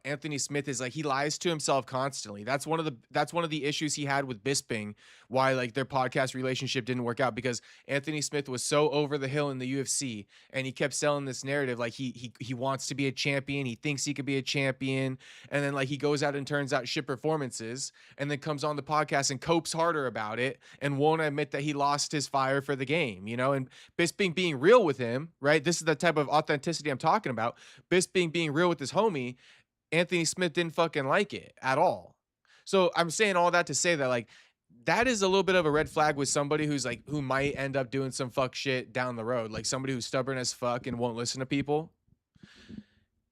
Anthony Smith is like he lies to himself constantly. That's one of the issues he had with Bisping, why like their podcast relationship didn't work out, because Anthony Smith was so over the hill in the UFC and he kept selling this narrative like he wants to be a champion, he thinks he could be a champion, and then like he goes out and turns out shit performances and then comes on the podcast and copes harder about it and won't admit that he lost his fire for the game, you know? And Bisping being real with him, right? This is the type of authenticity I'm talking about. Bisping being real with his homie, Anthony Smith didn't fucking like it at all. So I'm saying all that to say that like that is a little bit of a red flag with somebody who's like who might end up doing some fuck shit down the road, like somebody who's stubborn as fuck and won't listen to people.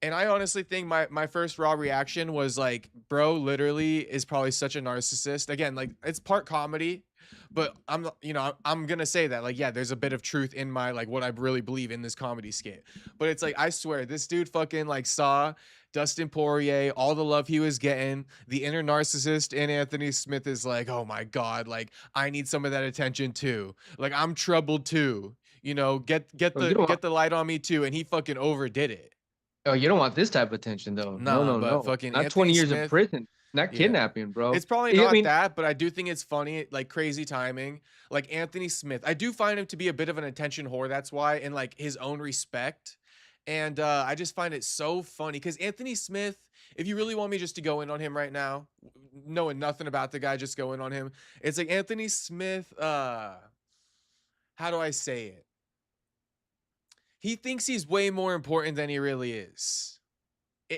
And I honestly think my first raw reaction was like, bro, literally is probably such a narcissist. Again, like it's part comedy, but I'm gonna say that like, yeah, there's a bit of truth in my like what I really believe in this comedy skit. But it's like, I swear this dude fucking like saw Dustin Poirier, all the love he was getting. The inner narcissist in Anthony Smith is like, oh my God, like I need some of that attention too. Like I'm troubled too. You know, get the light on me too. And he fucking overdid it. Oh, you don't want this type of attention though. No. Fucking not Anthony 20 years Smith, in prison. Not kidnapping, bro. It's probably not that, but I do think it's funny, like crazy timing. Like Anthony Smith, I do find him to be a bit of an attention whore. That's why, in like his own respect. And I just find it so funny because Anthony Smith, if you really want me just to go in on him right now, knowing nothing about the guy, just go in on him. It's like Anthony Smith, how do I say it? He thinks he's way more important than he really is.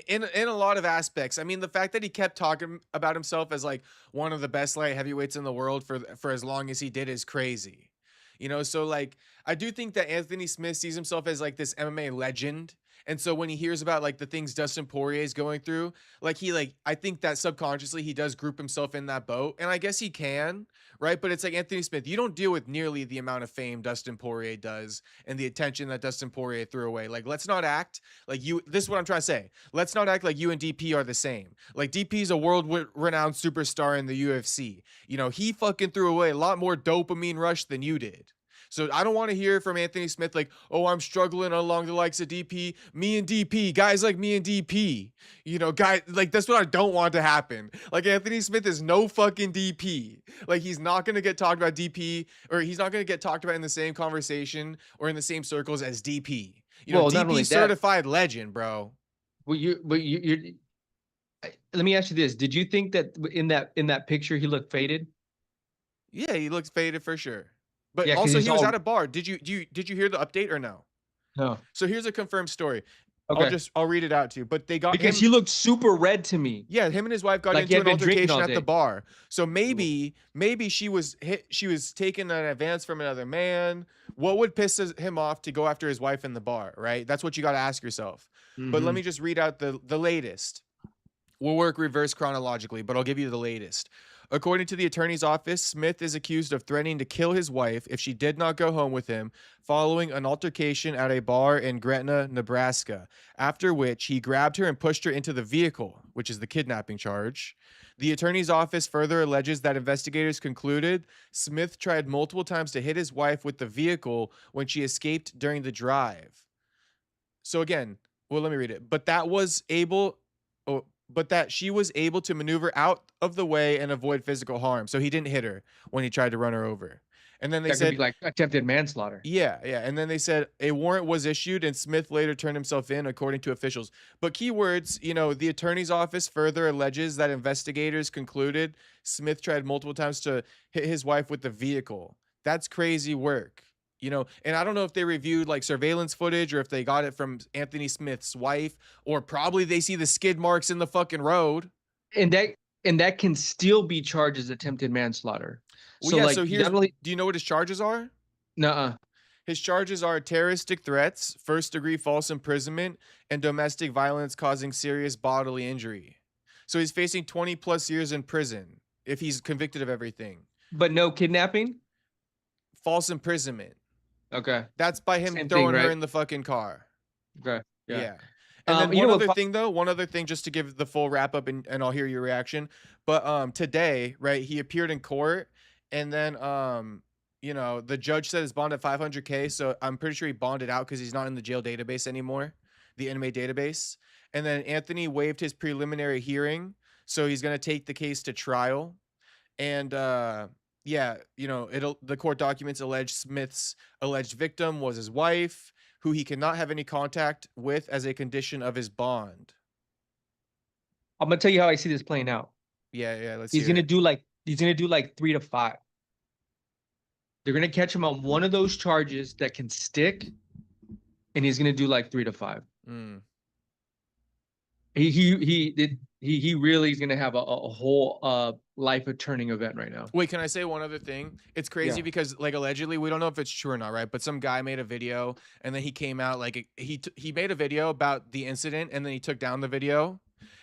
In a lot of aspects. I mean, the fact that he kept talking about himself as like one of the best light heavyweights in the world for as long as he did is crazy. You know, so like I do think that Anthony Smith sees himself as like this MMA legend. And so when he hears about like the things Dustin Poirier is going through, like I think that subconsciously he does group himself in that boat. And I guess he can, right? But it's like Anthony Smith, you don't deal with nearly the amount of fame Dustin Poirier does and the attention that Dustin Poirier threw away. Like, let's not act like this is what I'm trying to say. Let's not act like you and DP are the same. Like DP is a world-renowned superstar in the UFC. You know, he fucking threw away a lot more dopamine rush than you did. So I don't want to hear from Anthony Smith like, oh, I'm struggling along the likes of DP. Me and DP, guys like me and DP. You know, guys, like that's what I don't want to happen. Like Anthony Smith is no fucking DP. Like he's not going to get talked about DP, or he's not going to get talked about in the same conversation or in the same circles as DP. You know, DP certified legend, bro. Well, you're let me ask you this. Did you think that in that picture he looked faded? Yeah, he looks faded for sure. But yeah, also he was at a bar. Did you hear the update or no? No. So here's a confirmed story. Okay. I'll read it out to you. But they got because he looked super red to me. Yeah, him and his wife got into an altercation at the bar. So maybe she was taking an advance from another man. What would piss him off to go after his wife in the bar, right? That's what you got to ask yourself. But let me just read out the latest. We'll work reverse chronologically, but I'll give you the latest. According to the attorney's office, Smith is accused of threatening to kill his wife if she did not go home with him following an altercation at a bar in Gretna, Nebraska, after which he grabbed her and pushed her into the vehicle, which is the kidnapping charge. The attorney's office further alleges that investigators concluded Smith tried multiple times to hit his wife with the vehicle when she escaped during the drive. So again, well, let me read it. But that she was able to maneuver out of the way and avoid physical harm. So he didn't hit her when he tried to run her over. And then they said, could be like attempted manslaughter. Yeah. And then they said a warrant was issued and Smith later turned himself in, according to officials. But keywords, you know, the attorney's office further alleges that investigators concluded Smith tried multiple times to hit his wife with the vehicle. That's crazy work. You know, and I don't know if they reviewed like surveillance footage or if they got it from Anthony Smith's wife, or probably they see the skid marks in the fucking road. And that can still be charged as attempted manslaughter. Well, so yeah, like, so here's, do you know what his charges are? Nuh-uh. His charges are terroristic threats, first-degree false imprisonment, and domestic violence causing serious bodily injury. So he's facing 20 plus years in prison if he's convicted of everything. But no kidnapping? False imprisonment. Okay. That's by him throwing her in the fucking car. Okay. Yeah. And then You know one other thing, just to give the full wrap up, and I'll hear your reaction. But today, right, he appeared in court, and then you know, the judge set his bond at 500K, so I'm pretty sure he bonded out because he's not in the jail database anymore, the inmate database. And then Anthony waived his preliminary hearing, so he's gonna take the case to trial. And yeah, you know, the court documents allege Smith's alleged victim was his wife, who he cannot have any contact with as a condition of his bond. I'm gonna tell you how I see this playing out. Yeah, let's He's hear gonna it. do like 3 to 5. They're gonna catch him on one of those charges that can stick, and he's gonna do like 3 to 5. Mm. He really is gonna have a whole life of turning event right now. Wait, can I say one other thing? It's crazy Yeah. because, like, allegedly, we don't know if it's true or not, right? But some guy made a video, and then he came out like he made a video about the incident, and then he took down the video.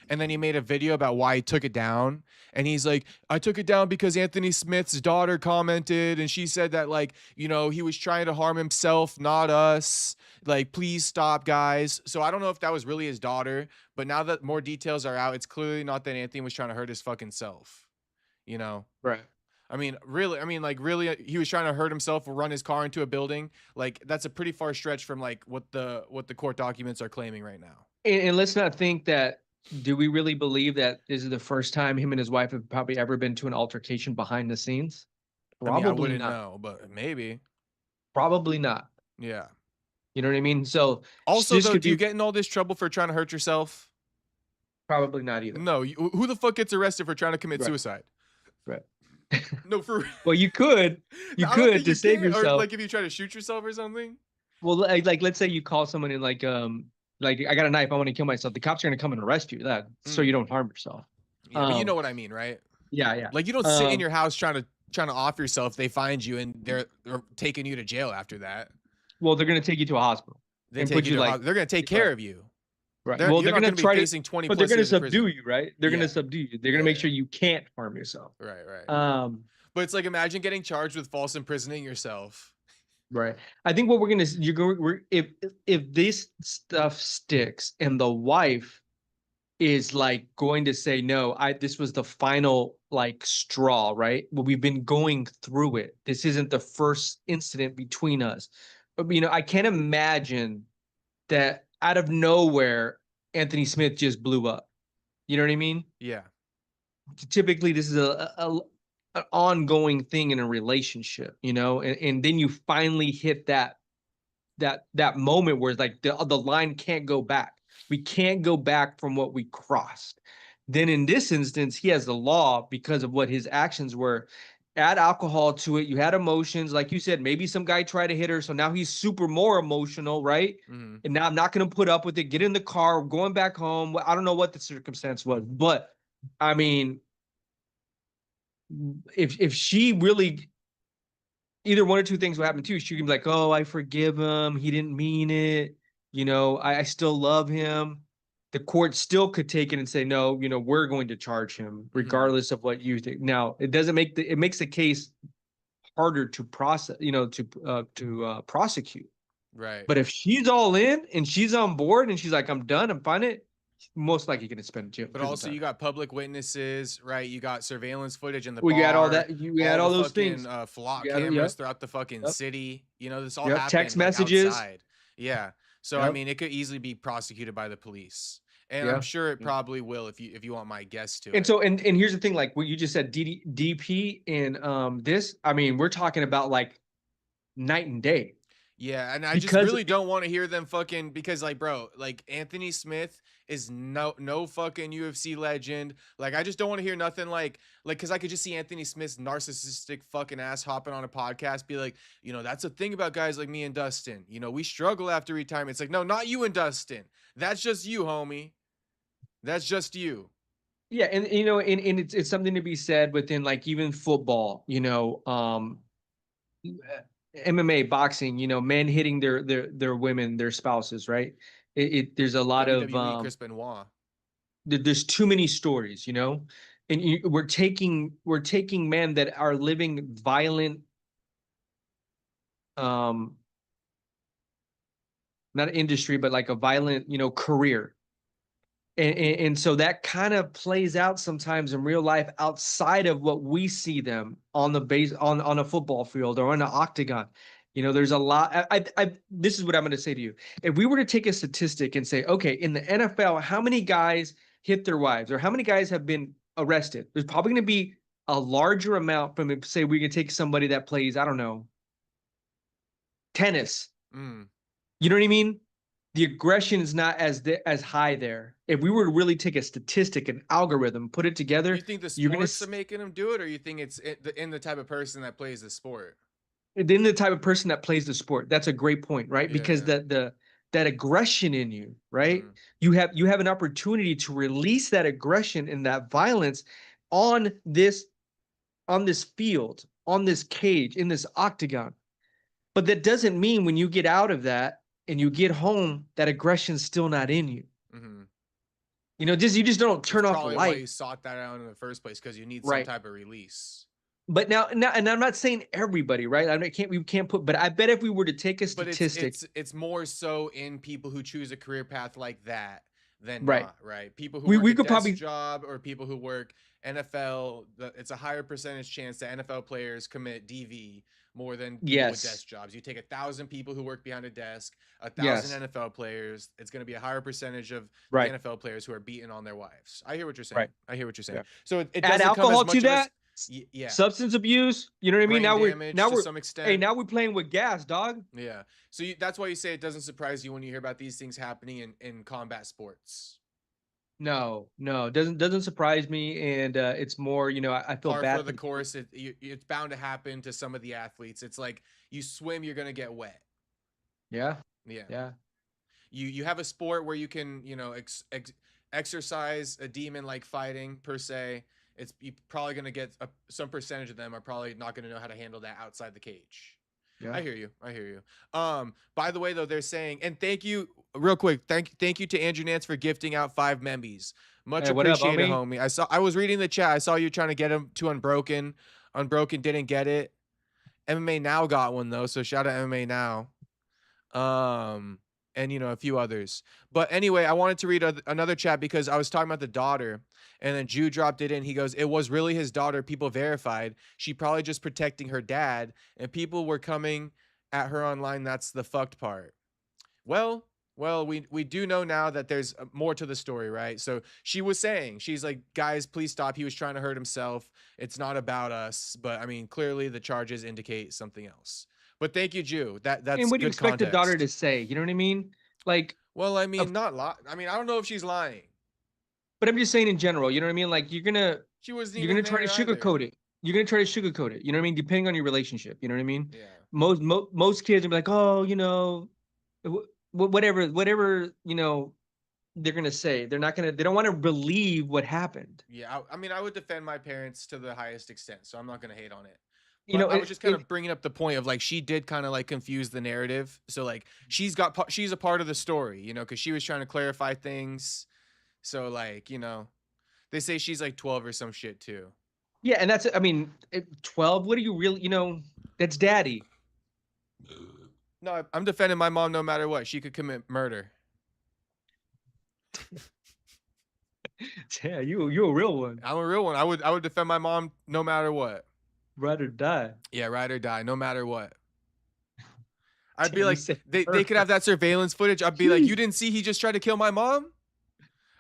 And then he made a video about why he took it down. And he's like, I took it down because Anthony Smith's daughter commented, and she said that, like, you know, he was trying to harm himself, not us. Like, please stop, guys. So I don't know if that was really his daughter, but now that more details are out, it's clearly not that Anthony was trying to hurt his fucking self. You know? Right. I mean, really, he was trying to hurt himself or run his car into a building. Like, that's a pretty far stretch from like what the court documents are claiming right now. And let's not think that. Do we really believe that this is the first time him and his wife have probably ever been to an altercation behind the scenes? Probably I wouldn't not. know, but maybe. Probably not. Yeah. You know what I mean? So also, though, do you get in all this trouble for trying to hurt yourself? Probably not either. No. Who the fuck gets arrested for trying to commit suicide? Right. No, for well, you could. You could to save yourself. Or like if you try to shoot yourself or something. Well, like let's say you call someone and like I got a knife, I want to kill myself. The cops are gonna come and arrest you. So you don't harm yourself. Yeah, but you know what I mean, right? Yeah. Like you don't sit in your house trying to off yourself. They find you and they're taking you to jail after that. Well, they're gonna take you to a hospital. They're gonna take care of you. Right. Well, they're gonna try facing 20. But they're gonna subdue you, right? They're gonna subdue you. They're gonna make sure you can't harm yourself. Right. But it's like, imagine getting charged with false imprisoning yourself. Right. I think what if this stuff sticks and the wife is like going to say, no, this was the final like straw, right? Well, we've been going through it. This isn't the first incident between us. But, you know, I can't imagine that out of nowhere, Anthony Smith just blew up. You know what I mean? Yeah. Typically, this is an ongoing thing in a relationship, you know, and then you finally hit that moment where it's like the line can't go back. We can't go back from what we crossed. Then in this instance, he has the law because of what his actions were. Add alcohol to it. You had emotions, like you said. Maybe some guy tried to hit her, so now he's super more emotional, right? Mm-hmm. And now I'm not going to put up with it. Get in the car, going back home. I don't know what the circumstance was, but I mean, if she really, either one or two things will happen too. She can be like, oh, I forgive him. He didn't mean it. You know, I still love him. The court still could take it and say, no, you know, we're going to charge him regardless of what you think. Now, it doesn't make it makes the case harder to process, you know, to prosecute. Right. But if she's all in and she's on board and she's like, I'm done, I'm fine, most likely going to spend jail. But also, you got public witnesses, right? You got surveillance footage in the we bar. Got all that. You had all those things. Flock cameras throughout the fucking city. You know, this all happened. Text messages. Outside. Yeah. So I mean, it could easily be prosecuted by the police, and I'm sure it probably will if you want my guess to. And so and here's the thing, like what you just said, DP and this. I mean, we're talking about like night and day. Yeah, and I just really don't want to hear them fucking, because like, bro, like Anthony Smith is no fucking UFC legend. Like, I just don't want to hear nothing like because I could just see Anthony Smith's narcissistic fucking ass hopping on a podcast, be like, you know, that's the thing about guys like me and Dustin. You know, we struggle after retirement. It's like, no, not you and Dustin. That's just you, homie. That's just you. Yeah, and you know, and it's something to be said within like even football, you know, MMA, boxing, you know, men hitting their women, their spouses, right? There's a lot WWE, Chris Benoit. There's too many stories, you know, and we're taking men that are living violent, not an industry, but like a violent, career. And so that kind of plays out sometimes in real life outside of what we see them on the base on a football field or on an octagon. There's a lot. This is what I'm going to say to you. If we were to take a statistic and say, okay, in the NFL, how many guys hit their wives or how many guys have been arrested? There's probably going to be a larger amount from, say, we can take somebody that plays, I don't know, tennis. You know what I mean? The aggression is not as high there. If we were to really take a statistic, an algorithm, put it together, you think the sports are making them do it, or you think it's in the type of person that plays the sport? In the type of person that plays the sport. That's a great point, right? Yeah. Because that aggression in you, right? You have an opportunity to release that aggression and that violence on this field, on this cage, in this octagon. But that doesn't mean when you get out of that and you get home, that aggression's still not in you. You just don't turn off the light. Why you sought that out in the first place, because you need some type of release. But now, and I'm not saying everybody, right? We can't put, but I bet if we were to take a statistic, it's more so in people who choose a career path like that than not, right? People who work a desk job or people who work NFL, it's a higher percentage chance that NFL players commit DV more than people with desk jobs. You take 1,000 people who work behind a desk, 1,000 NFL players, it's going to be a higher percentage of the NFL players who are beating on their wives. I hear what you're saying. I hear what you're saying. Yeah. So it doesn't add alcohol to that. Yeah. Substance abuse, you know what I mean? Now we're to some extent. Hey, now we're playing with gas, dog. Yeah. So that's why you say it doesn't surprise you when you hear about these things happening in combat sports. No, it doesn't surprise me, and it's more, I feel bad for the course. It's bound to happen to some of the athletes. It's like you swim, you're gonna get wet. Yeah. You have a sport where you can exercise a demon like fighting per se. You're probably gonna get some percentage of them are probably not gonna know how to handle that outside the cage. Yeah. I hear you. By the way, though, they're saying, and thank you, real quick, thank you to Andrew Nance for gifting out 5 Membies. Much appreciated, homie. I was reading the chat. I saw you trying to get him to Unbroken. Unbroken didn't get it. MMA Now got one though, so shout out MMA Now. And a few others. But anyway, I wanted to read another chat because I was talking about the daughter, and then Jew dropped it in. He goes, it was really his daughter. People verified. She probably just protecting her dad, and people were coming at her online. That's the fucked part. Well, we do know now that there's more to the story, right? So she was saying, she's like, guys, please stop. He was trying to hurt himself. It's not about us. But I mean, clearly the charges indicate something else. But thank you, Jew. That's and what do you expect the daughter to say? You know what I mean? Like, well, I mean, I don't know if she's lying. But I'm just saying in general, you know what I mean? Like you're gonna try to sugarcoat it. You're gonna try to sugarcoat it. You know what I mean? Depending on your relationship. You know what I mean? Yeah. Most kids are like, oh, whatever, they're gonna say. They don't want to believe what happened. Yeah, I mean, I would defend my parents to the highest extent, so I'm not gonna hate on it. But I was just kind of bringing up the point of like she did kind of like confuse the narrative. So like she's a part of the story, because she was trying to clarify things. So like they say she's like 12 or some shit too. Yeah, and that's 12. What do you really That's daddy. No, I'm defending my mom no matter what. She could commit murder. Yeah, you a real one. I'm a real one. I would defend my mom no matter what. Ride or die. Yeah, ride or die, no matter what. I'd be like, they could have that surveillance footage. I'd be like, you didn't see he just tried to kill my mom?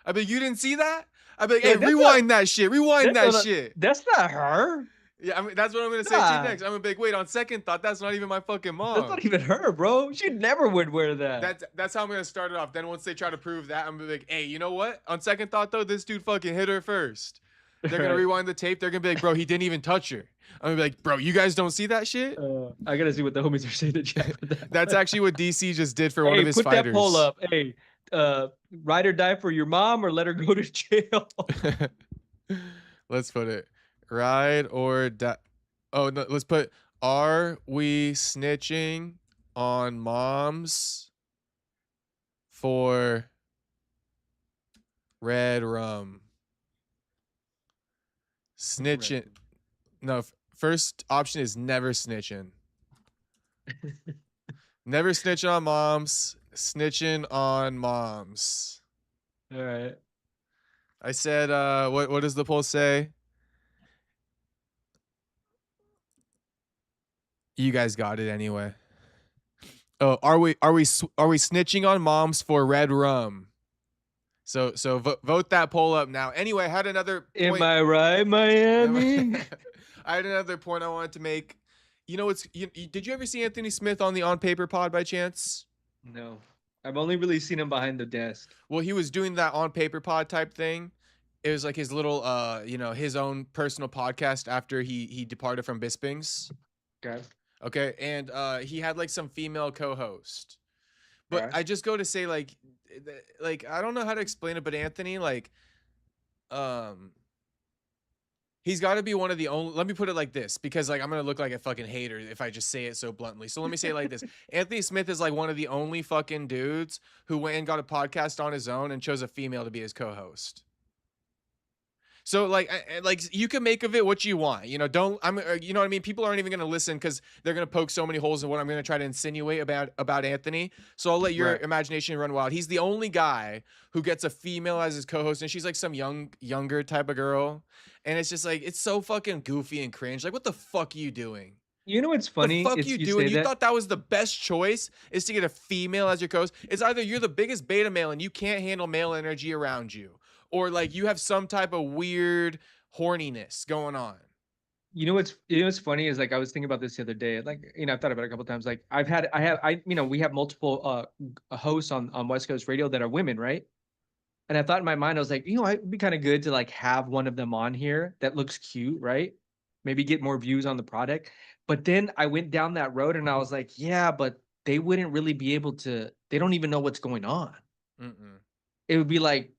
I'd be like, you didn't see that? I'd be like, hey, rewind that shit. Rewind that shit. That's not her. Yeah, I mean, that's what I'm going to say to you next. I'm a big wait. On second thought, that's not even my fucking mom. That's not even her, bro. She never would wear that. That's how I'm going to start it off. Then once they try to prove that, I'm going to be like, hey, you know what? On second thought, though, this dude fucking hit her first. They're going to rewind the tape. They're going to be like, bro, he didn't even touch her. I'm going to be like, bro, you guys don't see that shit? I got to see what the homies are saying to chat. That's actually what DC just did for one of his fighters. Put that poll up. Hey, ride or die for your mom or let her go to jail? Let's put it. Ride or die. Oh, no, let's put, are we snitching on moms for red rum? Snitching. No, first option is never snitching. Never snitching on moms. Snitching on moms. All right. I said, what does the poll say? You guys got it anyway. Oh, are we snitching on moms for red rum? So vote that poll up now. Anyway, I had another point. Am I right, Miami? I had another point I wanted to make. You know, did you ever see Anthony Smith on the On Paper pod by chance? No, I've only really seen him behind the desk. Well, he was doing that On Paper pod type thing. It was like his little, his own personal podcast after he departed from Bisping's. Okay. Okay, and he had like some female co-host. But Right. I just go to say like I don't know how to explain it, but Anthony, like, he's got to be one of the only. Let me put it like this, because like I'm gonna look like a fucking hater if I just say it so bluntly. So let me say it like this: Anthony Smith is like one of the only fucking dudes who went and got a podcast on his own and chose a female to be his co-host. So like you can make of it what you want, you know. You know what I mean? People aren't even gonna listen because they're gonna poke so many holes in what I'm gonna try to insinuate about Anthony. So I'll let your imagination run wild. He's the only guy who gets a female as his co-host, and she's like some younger type of girl, and it's just like it's so fucking goofy and cringe. Like, what the fuck are you doing? You know what's funny? The fuck you doing? You thought that was the best choice, is to get a female as your co-host? It's either you're the biggest beta male and you can't handle male energy around you, or like you have some type of weird horniness going on. You know what's funny is, like, I was thinking about this the other day. Like, you know, I've thought about it a couple times. Like, we have multiple hosts on West Coast radio that are women, right? And I thought in my mind, I was like, you know, it'd be kind of good to like have one of them on here that looks cute, right? Maybe get more views on the product. But then I went down that road and I was like, yeah, but they wouldn't really be able to. They don't even know what's going on. It would be like,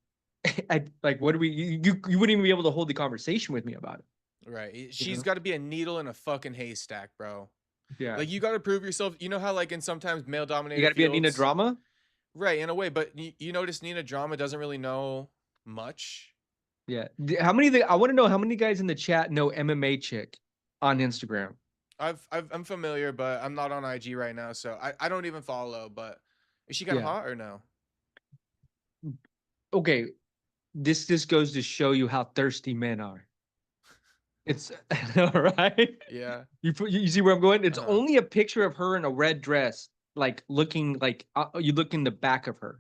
what do we? You wouldn't even be able to hold the conversation with me about it. Right. She's got to be a needle in a fucking haystack, bro. Yeah. Like, you got to prove yourself. You know how like in sometimes male dominated You got to be a Nina Drama. Right, in a way, but you notice Nina Drama doesn't really know much. Yeah. How many? I want to know how many guys in the chat know MMA Chick on Instagram. I'm familiar, but I'm not on IG right now, so I don't even follow. But is she kind of hot or no? Okay, this goes to show you how thirsty men are. It's all right. Yeah. You see where I'm going? It's only a picture of her in a red dress, like looking like you look in the back of her.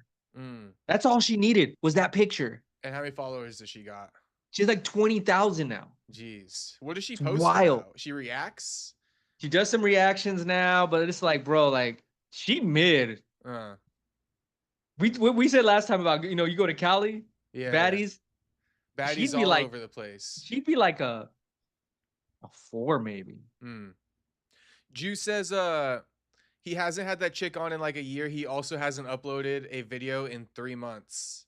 That's all she needed, was that picture. And how many followers does she got? She's like 20,000 now. Jeez, what does she post? Wild. About? She reacts. She does some reactions now, but it's like, bro, like she mid. We said last time about, you know, you go to Cali, baddies. Baddies all over the place. She'd be like a 4 maybe. Juice says he hasn't had that chick on in like a year. He also hasn't uploaded a video in 3 months.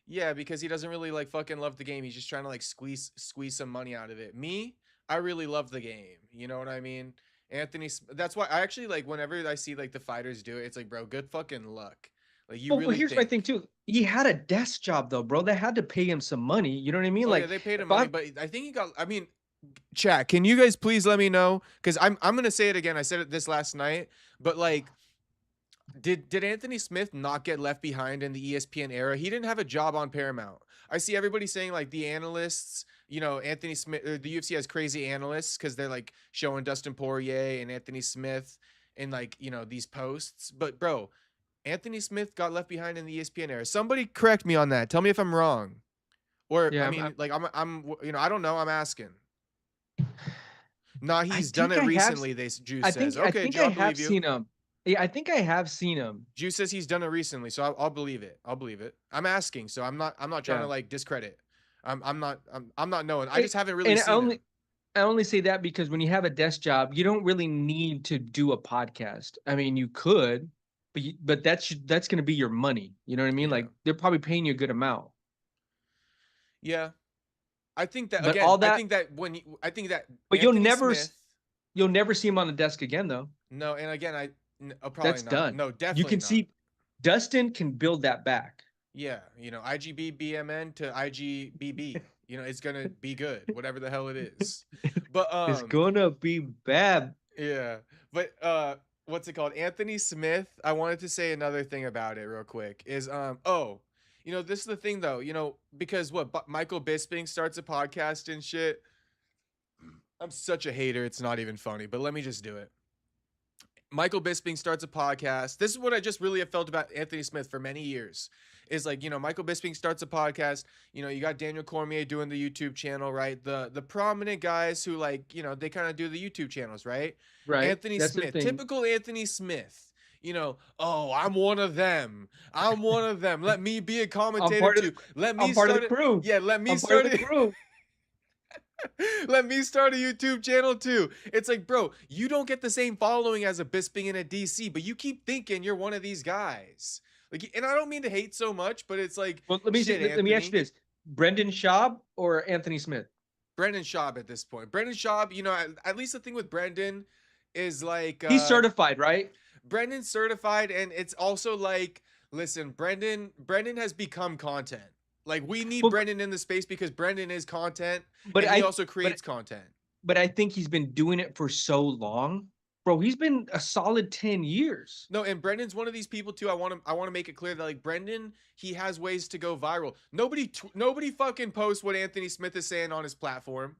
Yeah, because he doesn't really like fucking love the game. He's just trying to like squeeze some money out of it. Me, I really love the game. You know what I mean? Anthony, that's why I actually like whenever I see like the fighters do it, it's like, bro, good fucking luck. Like, you really. Well, here's my thing too. He had a desk job though, bro. They had to pay him some money. You know what I mean? Yeah, they paid him money, but I think he got. I mean, chat, can you guys please let me know? Because I'm gonna say it again. I said it this last night, but like, did Anthony Smith not get left behind in the ESPN era? He didn't have a job on Paramount. I see everybody saying like the analysts, you know, Anthony Smith, or the UFC has crazy analysts because they're like showing Dustin Poirier and Anthony Smith in like, you know, these posts. But bro, Anthony Smith got left behind in the ESPN era. Somebody correct me on that. Tell me if I'm wrong. Or I mean, I'm you know, I don't know. I'm asking. No, he's done it recently. Juice says. Okay, Joe, I have seen him. Yeah, I think I have seen him. Juice says he's done it recently, so I'll believe it. I'll believe it. I'm asking, so I'm not trying to like discredit. I'm not knowing. I just haven't really seen it. I only say that because when you have a desk job, you don't really need to do a podcast. I mean, you could, but that's going to be your money. You know what I mean? Yeah. Like, they're probably paying you a good amount. Yeah, I think that again. I think that. But you'll never see him on the desk again, though. No, and again, probably that's not. done. No, definitely. You can see Dustin can build that back. Yeah, you know, IGB BMN to IGBB. You know, it's gonna be good, whatever the hell it is. But it's gonna be bad. Yeah, but what's it called? Anthony Smith. I wanted to say another thing about it real quick. Is this is the thing though. Because Michael Bisping starts a podcast and shit. I'm such a hater. It's not even funny. But let me just do it. Michael Bisping starts a podcast. This is what I just really have felt about Anthony Smith for many years. Is like, Michael Bisping starts a podcast. You got Daniel Cormier doing the YouTube channel, right? The prominent guys who they kind of do the YouTube channels, right? Right. Anthony Smith, typical Anthony Smith. Oh, I'm one of them. I'm one of them. Let me be a commentator too. Let me start the crew. Yeah, let me start the crew. Let me start a YouTube channel too. It's like, bro, you don't get the same following as a Bisping and a DC, but you keep thinking you're one of these guys. Like, and I don't mean to hate so much, but it's like, well, let me ask you this: Brendan Schaub or Anthony Smith? Brendan Schaub at this point. Brendan Schaub, at least the thing with Brendan is like he's certified, right? Brendan's certified, and it's also like, listen, Brendan has become content. Like, we need Brendan in the space because Brendan is content, but he also creates content. But I think he's been doing it for so long. Bro, he's been a solid 10 years. No, and Brendan's one of these people too. I want to make it clear that like Brendan, he has ways to go viral. Nobody fucking posts what Anthony Smith is saying on his platform.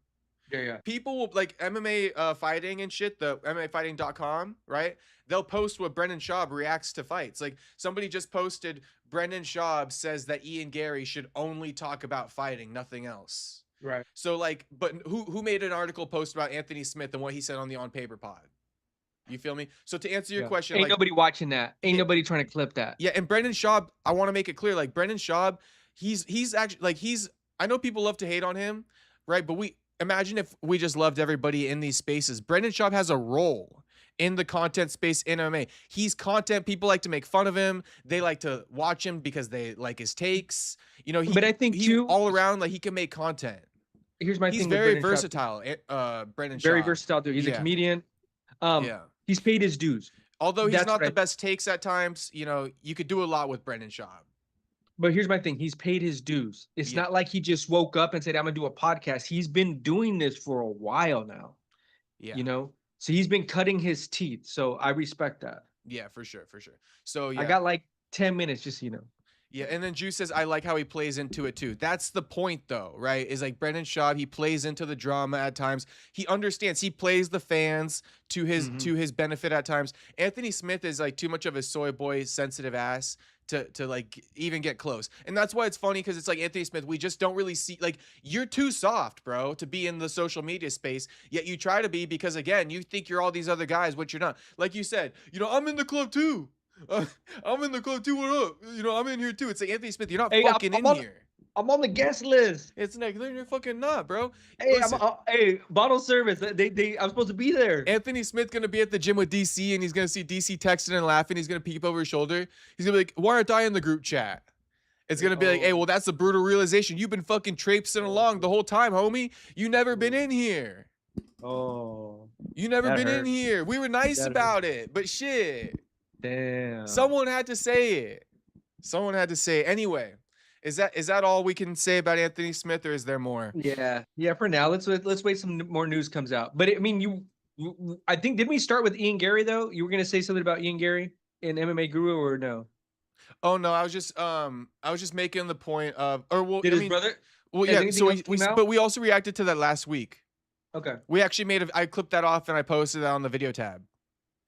Yeah. People will like MMA fighting and shit, the MMAfighting.com, right? They'll post what Brendan Schaub reacts to fights. Like somebody just posted Brendan Schaub says that Ian Gary should only talk about fighting, nothing else. Right. So like, but who made an article post about Anthony Smith and what he said on the On Paper pod? You feel me? So to answer your question, ain't nobody watching that. Ain't nobody trying to clip that. Yeah, and Brendan Schaub, I want to make it clear, like Brendan Schaub, he's actually like I know people love to hate on him, right? But imagine if we just loved everybody in these spaces. Brendan Schaub has a role in the content space in MMA. He's content. People like to make fun of him. They like to watch him because they like his takes. But I think too, all around, like he can make content. Here's my thing. He's very versatile. Brendan Schaub. Very versatile dude. He's a comedian. He's paid his dues. Although he's not the best takes at times, you could do a lot with Brendan Schaub. But here's my thing. He's paid his dues. It's not like he just woke up and said, I'm going to do a podcast. He's been doing this for a while now. Yeah. So he's been cutting his teeth. So I respect that. Yeah, for sure. So yeah. I got like 10 minutes, just so you know. Yeah, and then Juice says, I like how he plays into it too. That's the point though, right? Is like Brendan Schaub, he plays into the drama at times. He understands. He plays the fans to his benefit at times. Anthony Smith is like too much of a soy boy sensitive ass to like even get close. And that's why it's funny, because it's like Anthony Smith, we just don't really see, like, you're too soft, bro, to be in the social media space, yet you try to be because, again, you think you're all these other guys, which you're not. Like you said, I'm in the club too. I'm in the club too. What up? I'm in here too. It's like, Anthony Smith, you're not fucking in here. I'm on the guest list. It's like, you're fucking not, bro. Hey, hey, bottle service. I'm supposed to be there. Anthony Smith gonna be at the gym with DC, and he's gonna see DC texting and laughing. He's gonna peep over his shoulder. He's gonna be like, "Why aren't I in the group chat?" It's gonna be like, "Hey, well, that's a brutal realization. You've been fucking traipsing along the whole time, homie. You never been in here. Oh, you never been in here. We were nice about it, but shit. Damn. Someone had to say it. Anyway. Is that all we can say about Anthony Smith, or is there more? Yeah. For now, let's wait some more news comes out. But I mean, I think, didn't we start with Ian Gary though? You were gonna say something about Ian Gary in MMA Guru, or no? Oh no, I was just making the point of, his brother? Well, yeah. So but we also reacted to that last week. Okay. We actually I clipped that off and I posted that on the video tab.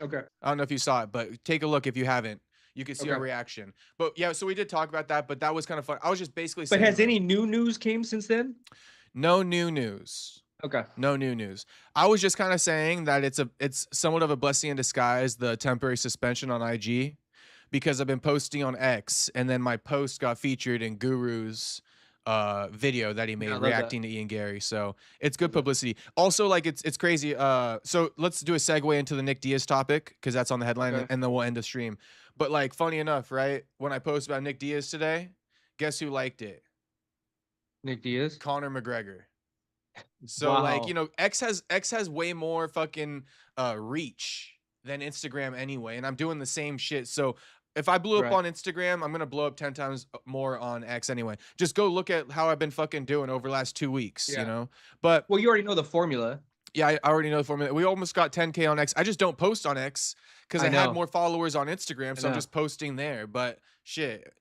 Okay. I don't know if you saw it, but take a look if you haven't. You can see our reaction. But yeah, so we did talk about that, but that was kind of fun. I was just basically saying. But has any new news came since then? No new news. Okay. No new news. I was just kind of saying that it's somewhat of a blessing in disguise, the temporary suspension on IG, because I've been posting on X, and then my post got featured in Guru's video that he made reacting to Ian Gary. So it's good publicity. Also, like, it's crazy. So let's do a segue into the Nick Diaz topic, because that's on the headline, and then we'll end the stream. But like, funny enough, right? When I posted about Nick Diaz today, guess who liked it? Nick Diaz? Conor McGregor. So like, X has way more fucking reach than Instagram anyway, and I'm doing the same shit. So if I blew up on Instagram, I'm gonna blow up 10 times more on X anyway. Just go look at how I've been fucking doing over the last 2 weeks, But well, you already know the formula. Yeah, I already know the formula. We almost got 10K on X. I just don't post on X because I had more followers on Instagram, so I'm just posting there. But shit,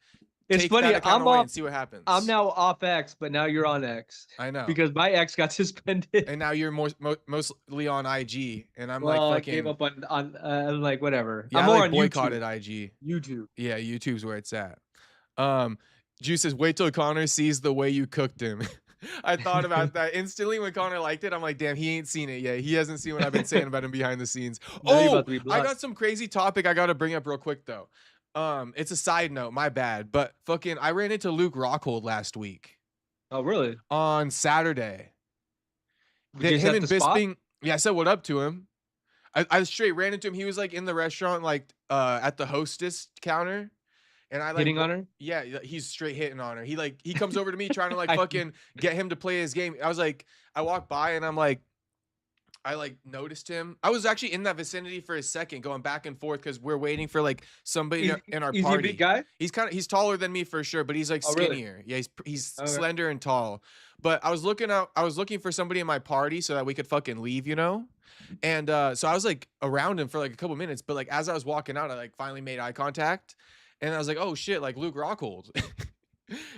it's take funny. that account away and see what happens. I'm now off X, but now you're on X. I know, because my X got suspended, and now you're mostly on IG, and I'm well, like fucking I gave up on like whatever. Yeah, I'm I more like on boycotted YouTube. IG. YouTube. Yeah, YouTube's where it's at. Juice says, wait till Connor sees the way you cooked him. I thought about that instantly when Connor liked it. I'm like, damn, he ain't seen it yet. He hasn't seen what I've been saying about him behind the scenes. Oh, I got some crazy topic I got to bring up real quick though. It's a side note, my bad, but fucking, I ran into Luke Rockhold last week. Oh, really? On Saturday. Him and Bisping. Yeah, I said what up to him. I straight ran into him. He was like in the restaurant, like at the hostess counter. And I like hitting on her. Yeah, he's straight hitting on her. He comes over to me trying to like fucking get him to play his game. I walked by and I noticed him. I was actually in that vicinity for a second, going back and forth because we're waiting for like somebody in our party. Is he a big guy? He's taller than me for sure, but he's like skinnier. Really? Yeah, he's slender and tall. But I was looking for somebody in my party so that we could fucking leave, you know. And so I was like around him for like a couple minutes, but like as I was walking out, I like finally made eye contact. And I was like, oh shit, like Luke Rockhold.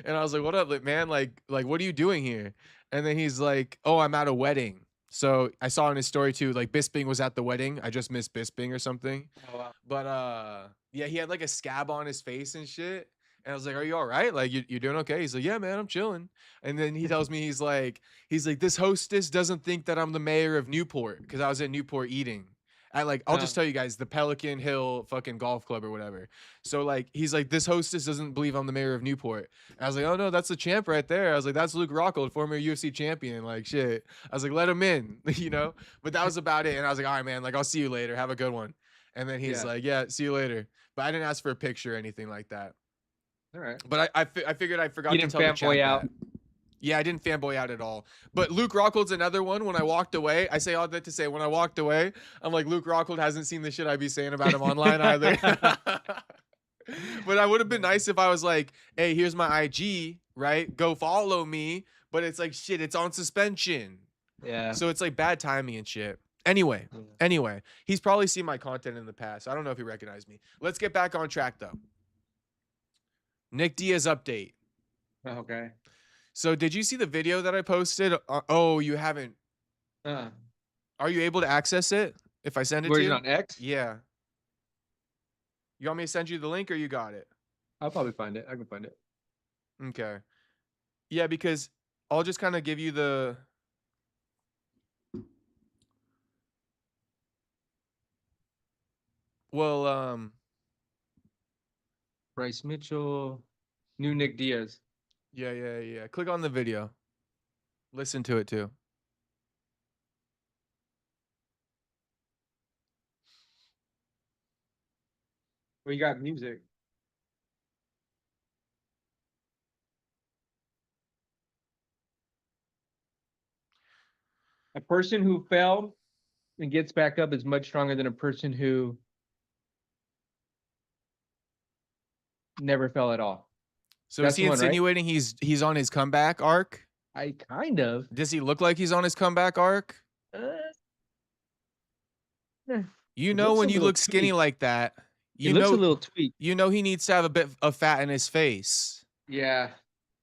And I was like, what up, man? Like, what are you doing here? And then he's like, oh, I'm at a wedding. So I saw in his story too, like Bisping was at the wedding. I just missed Bisping or something. Oh, wow. But yeah, he had like a scab on his face and shit. And I was like, are you all right? Like, you doing okay? He's like, yeah, man, I'm chilling. And then he tells me, he's like, this hostess doesn't think that I'm the mayor of Newport because I was in Newport eating. I'll just tell you guys, the Pelican Hill fucking golf club or whatever. So like, he's like, this hostess doesn't believe I'm the mayor of Newport. And I was like, oh no, that's the champ right there. I was like, that's Luke Rockhold, former UFC champion. Like shit. I was like, let him in, you know? But that was about it. And I was like, all right, man, like I'll see you later. Have a good one. And then he's like, yeah, see you later. But I didn't ask for a picture or anything like that. All right. But I figured I forgot to tell the chat that. Yeah, I didn't fanboy out at all. But Luke Rockhold's another one. When I walked away, I say all that to say, when I walked away, I'm like, Luke Rockhold hasn't seen the shit I be saying about him online either. But I would have been nice if I was like, hey, here's my IG, right? Go follow me. But it's like, shit, it's on suspension. Yeah. So it's like bad timing and shit. Anyway, he's probably seen my content in the past. I don't know if he recognized me. Let's get back on track, though. Nick Diaz update. Okay. So did you see the video that I posted? Oh, you haven't. Are you able to access it if I send it to you? On X? Yeah. You want me to send you the link or you got it? I'll probably find it. I can find it. Okay. Yeah, because I'll just kind of give you the... Well, Bryce Mitchell, new Nick Diaz. Yeah. Click on the video. Listen to it too. We got music. A person who fell and gets back up is much stronger than a person who never fell at all. So is he insinuating he's on his comeback arc? I kind of. Does he look like he's on his comeback arc? You know when you look skinny like that, he looks a little tweaked. You know he needs to have a bit of fat in his face. Yeah,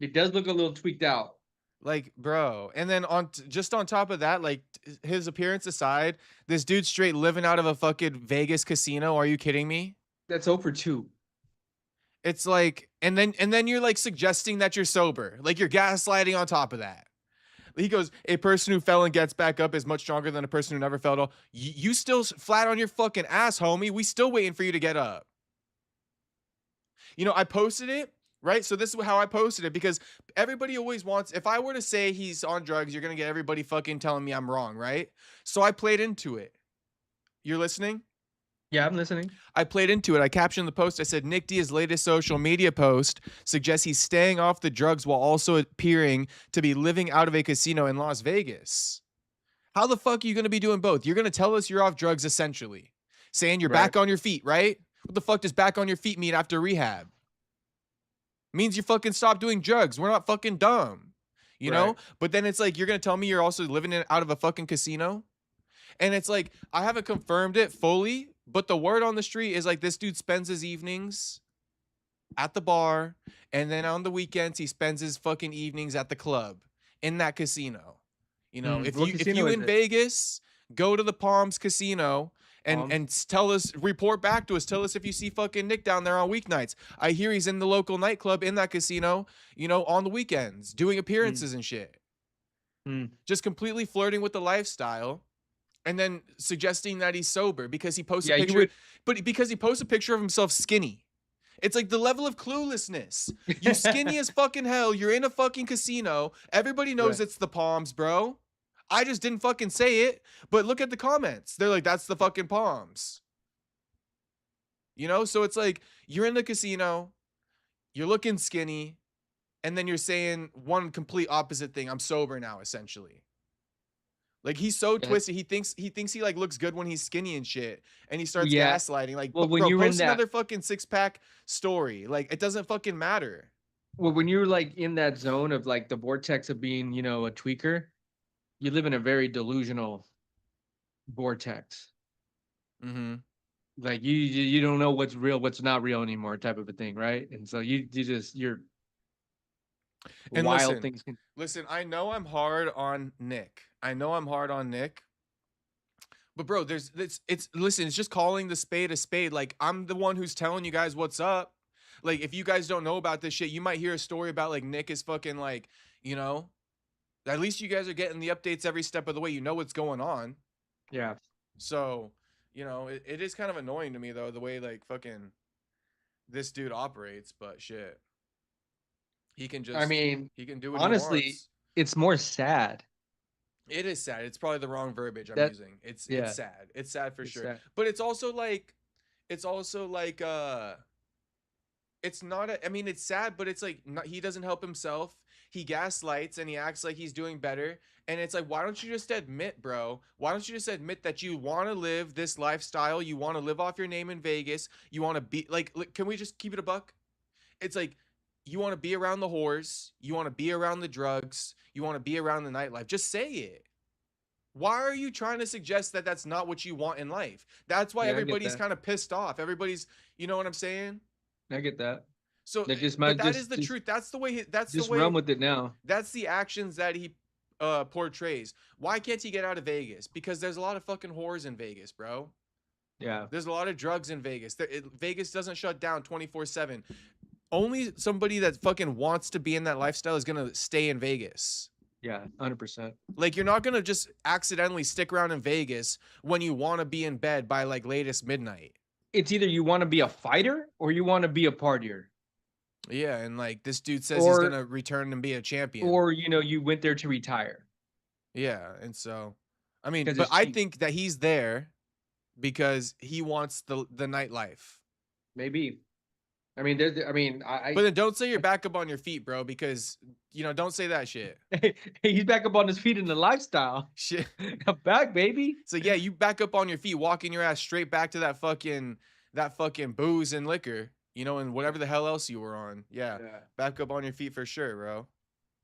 it does look a little tweaked out. Like, bro. And then just on top of that, like his appearance aside, this dude's straight living out of a fucking Vegas casino. Are you kidding me? That's 0 for 2. It's like, and then you're like suggesting that you're sober. Like you're gaslighting on top of that. He goes, a person who fell and gets back up is much stronger than a person who never fell at all. You still flat on your fucking ass, homie. We still waiting for you to get up. You know, I posted it, right? So this is how I posted it because everybody always wants, if I were to say he's on drugs, you're going to get everybody fucking telling me I'm wrong, right? So I played into it. You're listening? Yeah, I'm listening. I played into it. I captioned the post. I said, Nick Diaz's latest social media post suggests he's staying off the drugs while also appearing to be living out of a casino in Las Vegas. How the fuck are you going to be doing both? You're going to tell us you're off drugs, essentially. Saying you're back on your feet, right? What the fuck does back on your feet mean after rehab? Means you fucking stop doing drugs. We're not fucking dumb. You know? But then it's like, you're going to tell me you're also living out of a fucking casino? And it's like, I haven't confirmed it fully, but the word on the street is like this dude spends his evenings at the bar, and then on the weekends he spends his fucking evenings at the club in that casino. You know, What if casino you is in it? Vegas, go to the Palms Casino and Palms? tell us, report back to us, tell us if you see fucking Nick down there on weeknights. I hear he's in the local nightclub in that casino, you know, on the weekends, doing Mm, appearances and shit. mm. Just completely flirting with the lifestyle and then suggesting that he's sober because he posts a Yeah, you picture, would. but because he posts a picture of himself skinny. It's like the level of cluelessness. You skinny as fucking hell. You're in a fucking casino. Everybody knows Right. it's the Palms, bro. I just didn't fucking say it, but look at the comments. They're like, that's the fucking Palms. You know? So it's like, you're in the casino, you're looking skinny, and then you're saying one complete opposite thing. I'm sober now, essentially. Like, he's so Yeah. twisted. He thinks he like looks good when he's skinny and shit. And he starts Yeah. gaslighting. Like, Well, when bro, you're in post that, another fucking six-pack story. Like, it doesn't fucking matter. well, when you're like in that zone of like the vortex of being, you know, a tweaker, you live in a very delusional vortex. Mm-hmm. Like you don't know what's real, what's not real anymore, type of a thing, right? And so you're And wild things can. listen, I know I'm hard on Nick. But bro, it's listen, it's just calling the spade a spade. Like, I'm the one who's telling you guys what's up. Like, if you guys don't know about this shit, you might hear a story about like Nick is fucking like, you know, at least you guys are getting the updates every step of the way. You know what's going on. Yeah. So, you know, it is kind of annoying to me though, the way like fucking this dude operates, but shit. I mean, He can do what he honestly, wants. it's more sad. It is sad. It's probably the wrong verbiage I'm That using. It's yeah, sad. It's sad for it's sure. sad. But it's also like it's not a, I mean, it's sad, but it's like not, he doesn't help himself. He gaslights and he acts like he's doing better. And it's like, why don't you just admit, bro? Why don't you just admit that you want to live this lifestyle? You want to live off your name in Vegas. You want to be like, can we just keep it a buck? It's like, you want to be around the whores. You want to be around the drugs. You want to be around the nightlife. Just say it. Why are you trying to suggest that that's not what you want in life? That's why Yeah, I get everybody's that. kind of pissed off. Everybody's, you know what I'm saying? I get that. So, That just but might that is the truth. just run with it now. That's the actions that he portrays. Why can't he get out of Vegas? Because there's a lot of fucking whores in Vegas, bro. Yeah. There's a lot of drugs in Vegas. Vegas doesn't shut down 24/7. Only somebody that fucking wants to be in that lifestyle is gonna stay in Vegas. Yeah, 100%. Like, you're not gonna just accidentally stick around in Vegas when you want to be in bed by like latest midnight. It's either you want to be a fighter or you want to be a partier. Yeah, and like this dude says he's Or gonna return and be a champion. or you know, you went there to retire Yeah, and so, I mean, because but it's I cheap. think that he's there because he wants the nightlife. Maybe. I mean, I mean, But then don't say you're back up on your feet, bro, because you know, don't say that shit. he's back up on his feet in the lifestyle. Shit. I'm back, baby. So yeah, you back up on your feet, walking your ass straight back to that fucking booze and liquor, you know, and whatever the hell else you were on. Yeah, Yeah. back up on your feet for sure, bro.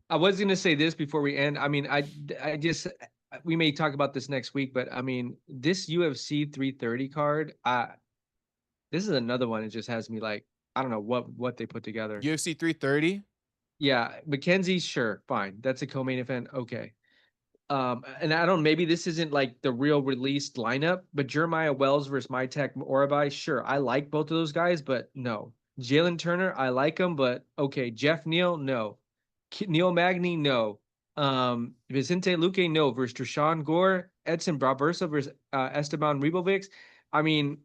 I was gonna say this before we end. I mean, I just we may talk about this next week, but I mean, this UFC 330 card, this is another one. It just has me like, I don't know what they put together. UFC 330. Yeah, Mackenzie, sure, fine. That's a co-main event. Okay. And I don't, maybe this isn't like the real released lineup, but Jeremiah Wells versus Maitek Orabai, sure. I like both of those guys, but no. Jalen Turner, I like him, but okay. Jeff Neal, no. Neil Magny, no. Vicente Luque, no. Versus Trishan Gore, Edson Barbosa versus Esteban Ribovics. I mean,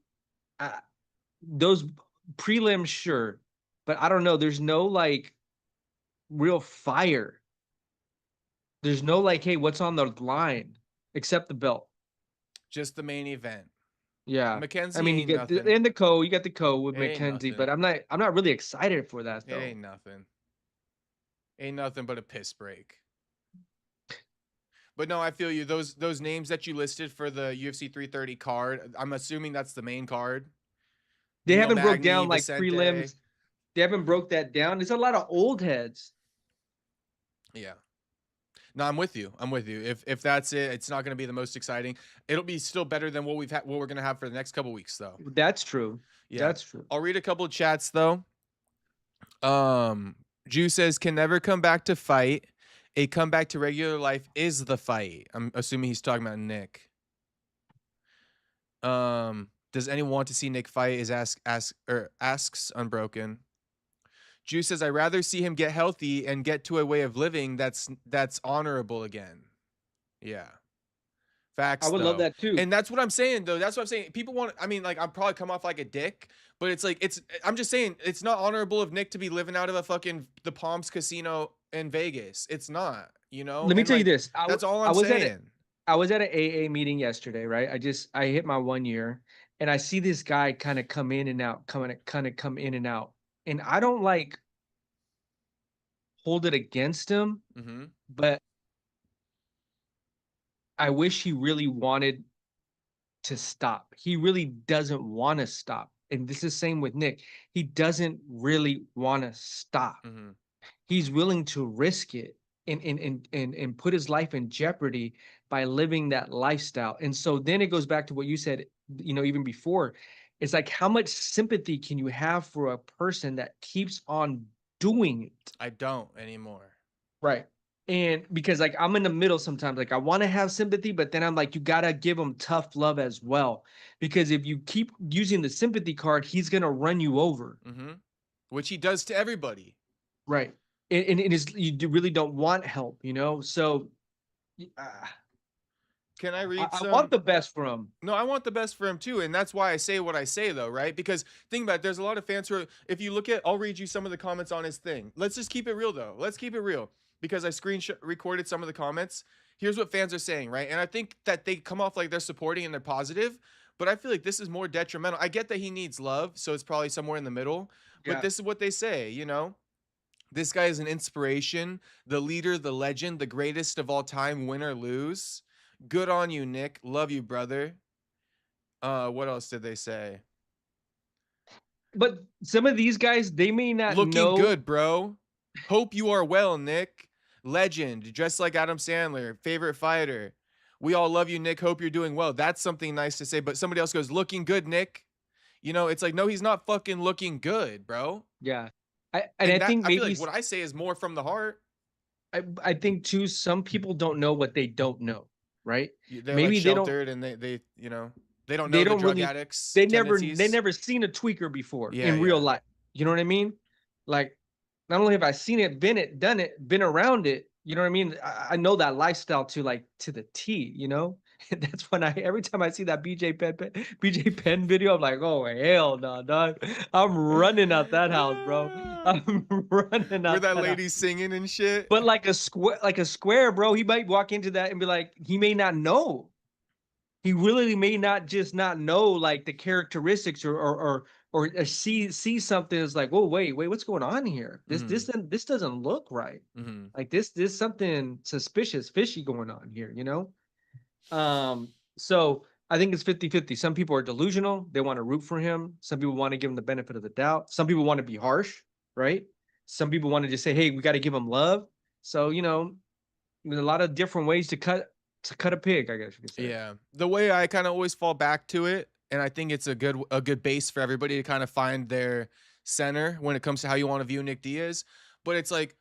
those prelims, sure, but I don't know. There's no like real fire. There's no like, hey, what's on the line except the belt? Just the main event. Yeah, Mackenzie I mean, you ain't get nothing. in the co. You got the co with It ain't Mackenzie, nothing. but I'm not really excited for that It though. ain't nothing. Ain't nothing but a piss break. But no, I feel you. Those names that you listed for the UFC 330 card, I'm assuming that's the main card. They Neil haven't broke Magny, down like Vicente. prelims. They haven't broke that down. There's a lot of old heads. Yeah. No, I'm with you. I'm with you. If that's it, it's not going to be the most exciting. It'll be still better than what we're going to have for the next couple weeks, though. That's true. Yeah. That's true. I'll read a couple of chats though. Jew says can never come back to fight. A comeback to regular life is the fight. I'm assuming he's talking about Nick. Does anyone want to see Nick fight? Is asks Unbroken. Jew says I'd rather see him get healthy and get to a way of living that's honorable again. Yeah. Facts. I would love that too. And that's what I'm saying though. That's what I'm saying. People want, I mean, like I'm probably come off like a dick, but it's like I'm just saying it's not honorable of Nick to be living out of a fucking the Palms casino in Vegas. It's not, you know? Let me tell you this. That's all I'm saying. I was at an AA meeting yesterday, right? I hit my 1 year and I see this guy kind of come in and out, come in and out. And I don't like hold it against him, but I wish he really wanted to stop. He really doesn't want to stop. And this is the same with Nick. He doesn't really want to stop. He's willing to risk it and put his life in jeopardy by living that lifestyle. And so then it goes back to what you said, you know, even before. It's like, how much sympathy can you have for a person that keeps on doing it? I don't anymore. Right. And because like I'm in the middle sometimes, like I want to have sympathy, but then I'm like, you got to give him tough love as well. Because if you keep using the sympathy card, he's going to run you over. Which he does to everybody. Right. And you really don't want help, you know? So can I read I want the best for him. No, I want the best for him too. And that's why I say what I say though, right? Because think about it, there's a lot of fans who are, if you look at, I'll read you some of the comments on his thing. Let's just keep it real though. Let's keep it real. Because I recorded some of the comments. Here's what fans are saying, right? And I think that they come off like they're supporting and they're positive, but I feel like this is more detrimental. I get that he needs love, so it's probably somewhere in the middle, but this is what they say, you know? This guy is an inspiration, the leader, the legend, the greatest of all time, win or lose. Good on you, Nick. Love you, brother. What else did they say? But some of these guys, they may not know. Looking good, bro. Hope you are well, Nick. Legend, dressed like Adam Sandler, favorite fighter. We all love you, Nick. Hope you're doing well. That's something nice to say, but somebody else goes, looking good, Nick. You know, it's like, no, he's not fucking looking good, bro. Yeah. I think maybe I feel like what I say is more from the heart. I think too, some people don't know what they don't know, right? They're maybe like sheltered and they you know, they don't know the drug addicts. They never seen a tweaker before in real life. You know what I mean? Like, not only have I seen it, done it, been around it, you know what I mean? I know that lifestyle to the T, you know? That's when every time I see that BJ Penn video, I'm like, oh hell no, dog. I'm running out that house, bro. I'm running out. Where that lady's singing and shit. But like a square, bro, he might walk into that and be like, he may not know. He really may not know like the characteristics or see something that's like, whoa, wait, what's going on here? This doesn't look right. Like this something suspicious, fishy going on here, you know? So I think it's 50-50. Some people are delusional. They want to root for him. Some people want to give him the benefit of the doubt. Some people want to be harsh, right? Some people want to just say, hey, we got to give him love. So, you know, there's a lot of different ways to cut a pig, I guess you could say. Yeah. The way I kind of always fall back to it, and I think it's a good base for everybody to kind of find their center when it comes to how you want to view Nick Diaz. But it's like,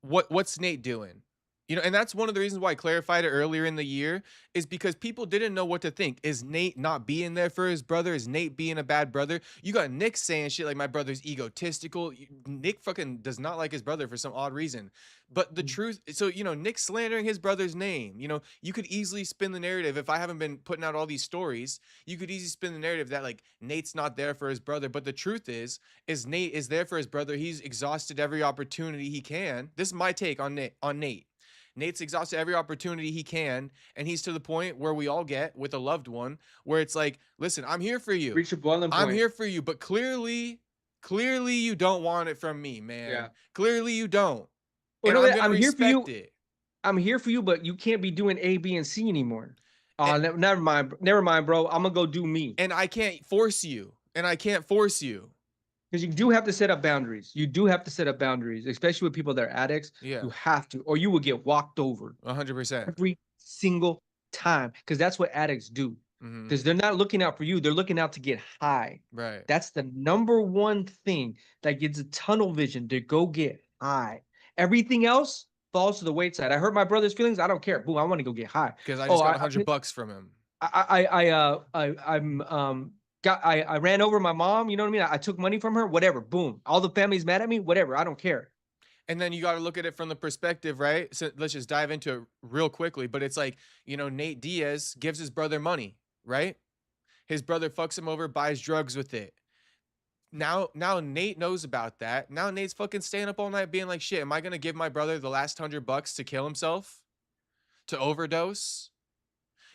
what's Nate doing? You know, and that's one of the reasons why I clarified it earlier in the year is because people didn't know what to think. Is Nate not being there for his brother? Is Nate being a bad brother? You got Nick saying shit like my brother's egotistical. Nick fucking does not like his brother for some odd reason. But the truth, so, you know, Nick's slandering his brother's name. You know, you could easily spin the narrative. If I haven't been putting out all these stories, you could easily spin the narrative that like Nate's not there for his brother. But the truth is Nate is there for his brother. He's exhausted every opportunity he can. This is my take on Nate. Nate's exhausted every opportunity he can, and he's to the point where we all get with a loved one, where it's like, listen, I'm here for you. Reach a boiling point. I'm here for you, but clearly you don't want it from me, man. Yeah. Clearly you don't. Well, no, I'm here for you. I'm here for you, but you can't be doing A, B, and C anymore. Never mind, bro. I'm gonna go do me. And I can't force you. Because you do have to set up boundaries. You do have to set up boundaries, especially with people that are addicts. Yeah. You have to, or you will get walked over 100%. every single time. Because that's what addicts do. Because they're not looking out for you. They're looking out to get high. Right. That's the number one thing that gets a tunnel vision to go get high. Everything else falls to the wayside. I hurt my brother's feelings. I don't care. Boom, I want to go get high. Because I just got $100 from him. I ran over my mom. You know what I mean? I took money from her. Whatever. Boom. All the family's mad at me. Whatever. I don't care. And then you got to look at it from the perspective, right? So let's just dive into it real quickly. But it's like, you know, Nate Diaz gives his brother money, right? His brother fucks him over, buys drugs with it. Now Nate knows about that. Now Nate's fucking staying up all night being like, shit, am I going to give my brother the last $100 to kill himself? To overdose?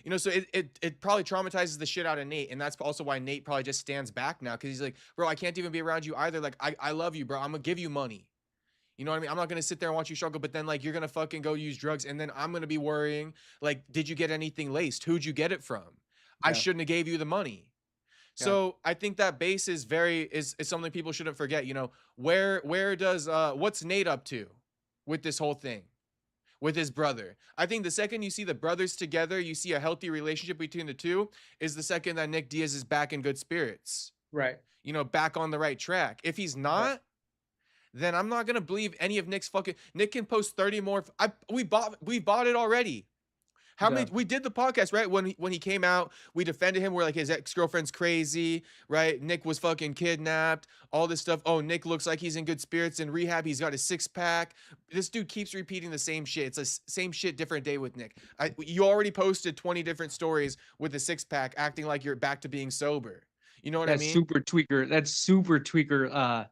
You know, so it probably traumatizes the shit out of Nate. And that's also why Nate probably just stands back now. Because he's like, bro, I can't even be around you either. Like, I love you, bro. I'm going to give you money. You know what I mean? I'm not going to sit there and watch you struggle. But then, like, you're going to fucking go use drugs. And then I'm going to be worrying, like, did you get anything laced? Who'd you get it from? Yeah. I shouldn't have gave you the money. Yeah. So I think that base is is something people shouldn't forget. You know, where does what's Nate up to with this whole thing with his brother? I think the second you see the brothers together, you see a healthy relationship between the two, is the second that Nick Diaz is back in good spirits. Right. You know, back on the right track. If he's not, then I'm not gonna believe any of Nick's fucking. Nick can post 30 more. We bought it already. How many? We did the podcast, right? When he came out, we defended him. We're like, his ex-girlfriend's crazy, right? Nick was fucking kidnapped, all this stuff. Oh, Nick looks like he's in good spirits in rehab. He's got a six-pack. This dude keeps repeating the same shit. It's the same shit, different day with Nick. You already posted 20 different stories with a six-pack, acting like you're back to being sober. You know what I mean? That's super tweaker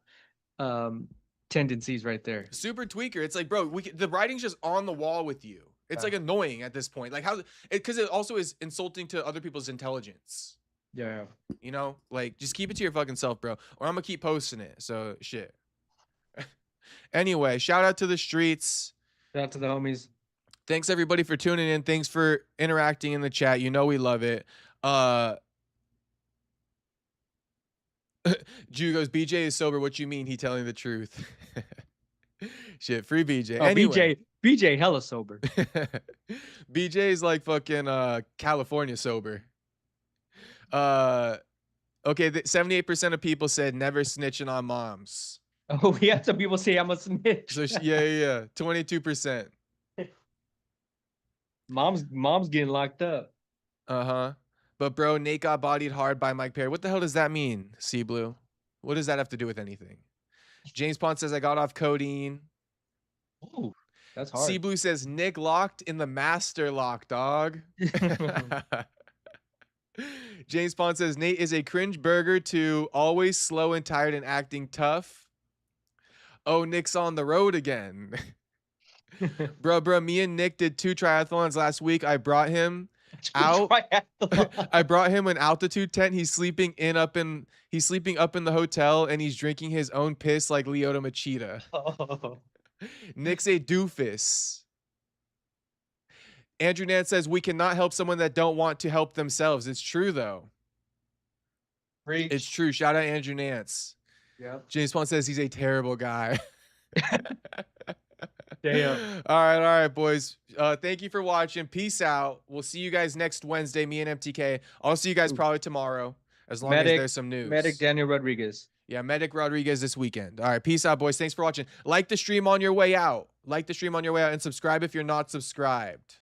tendencies right there. Super tweaker. It's like, bro, the writing's just on the wall with you. It's like annoying at this point. Like because it also is insulting to other people's intelligence. Yeah. You know, like just keep it to your fucking self, bro. Or I'm gonna keep posting it. So shit. Anyway, shout out to the streets. Shout out to the homies. Thanks everybody for tuning in. Thanks for interacting in the chat. You know we love it. Jew goes, BJ is sober. What you mean? He telling the truth. Shit, free BJ. Oh, anyway. BJ hella sober. BJ is like fucking California sober. Okay, 78% of people said never snitching on moms. Oh, we had some people say I'm a snitch. So yeah. 22%. Mom's getting locked up. Uh-huh. But bro, Nate got bodied hard by Mike Perry. What the hell does that mean, Sea Blue? What does that have to do with anything? James Pond says I got off codeine. Ooh, that's hard. Sea Blue says Nick locked in the master lock, dog. James Pond says Nate is a cringe burger too, always slow and tired and acting tough. Oh, Nick's on the road again. bro, me and Nick did 2 triathlons last week. I brought him out. I brought him an altitude tent. He's sleeping up in the hotel and he's drinking his own piss like Lyoto Machida. Oh. Nick's a doofus. Andrew Nance says we cannot help someone that don't want to help themselves. It's true though. Preach. It's true. Shout out Andrew Nance. Yeah. James Pond says he's a terrible guy. Damn. All right, boys. Thank you for watching. Peace out. We'll see you guys next Wednesday, me and MTK. I'll see you guys probably tomorrow, as long as there's some news. Medic Daniel Rodriguez. Yeah, Medic Rodriguez this weekend. All right, peace out, boys. Thanks for watching. Like the stream on your way out. And subscribe if you're not subscribed.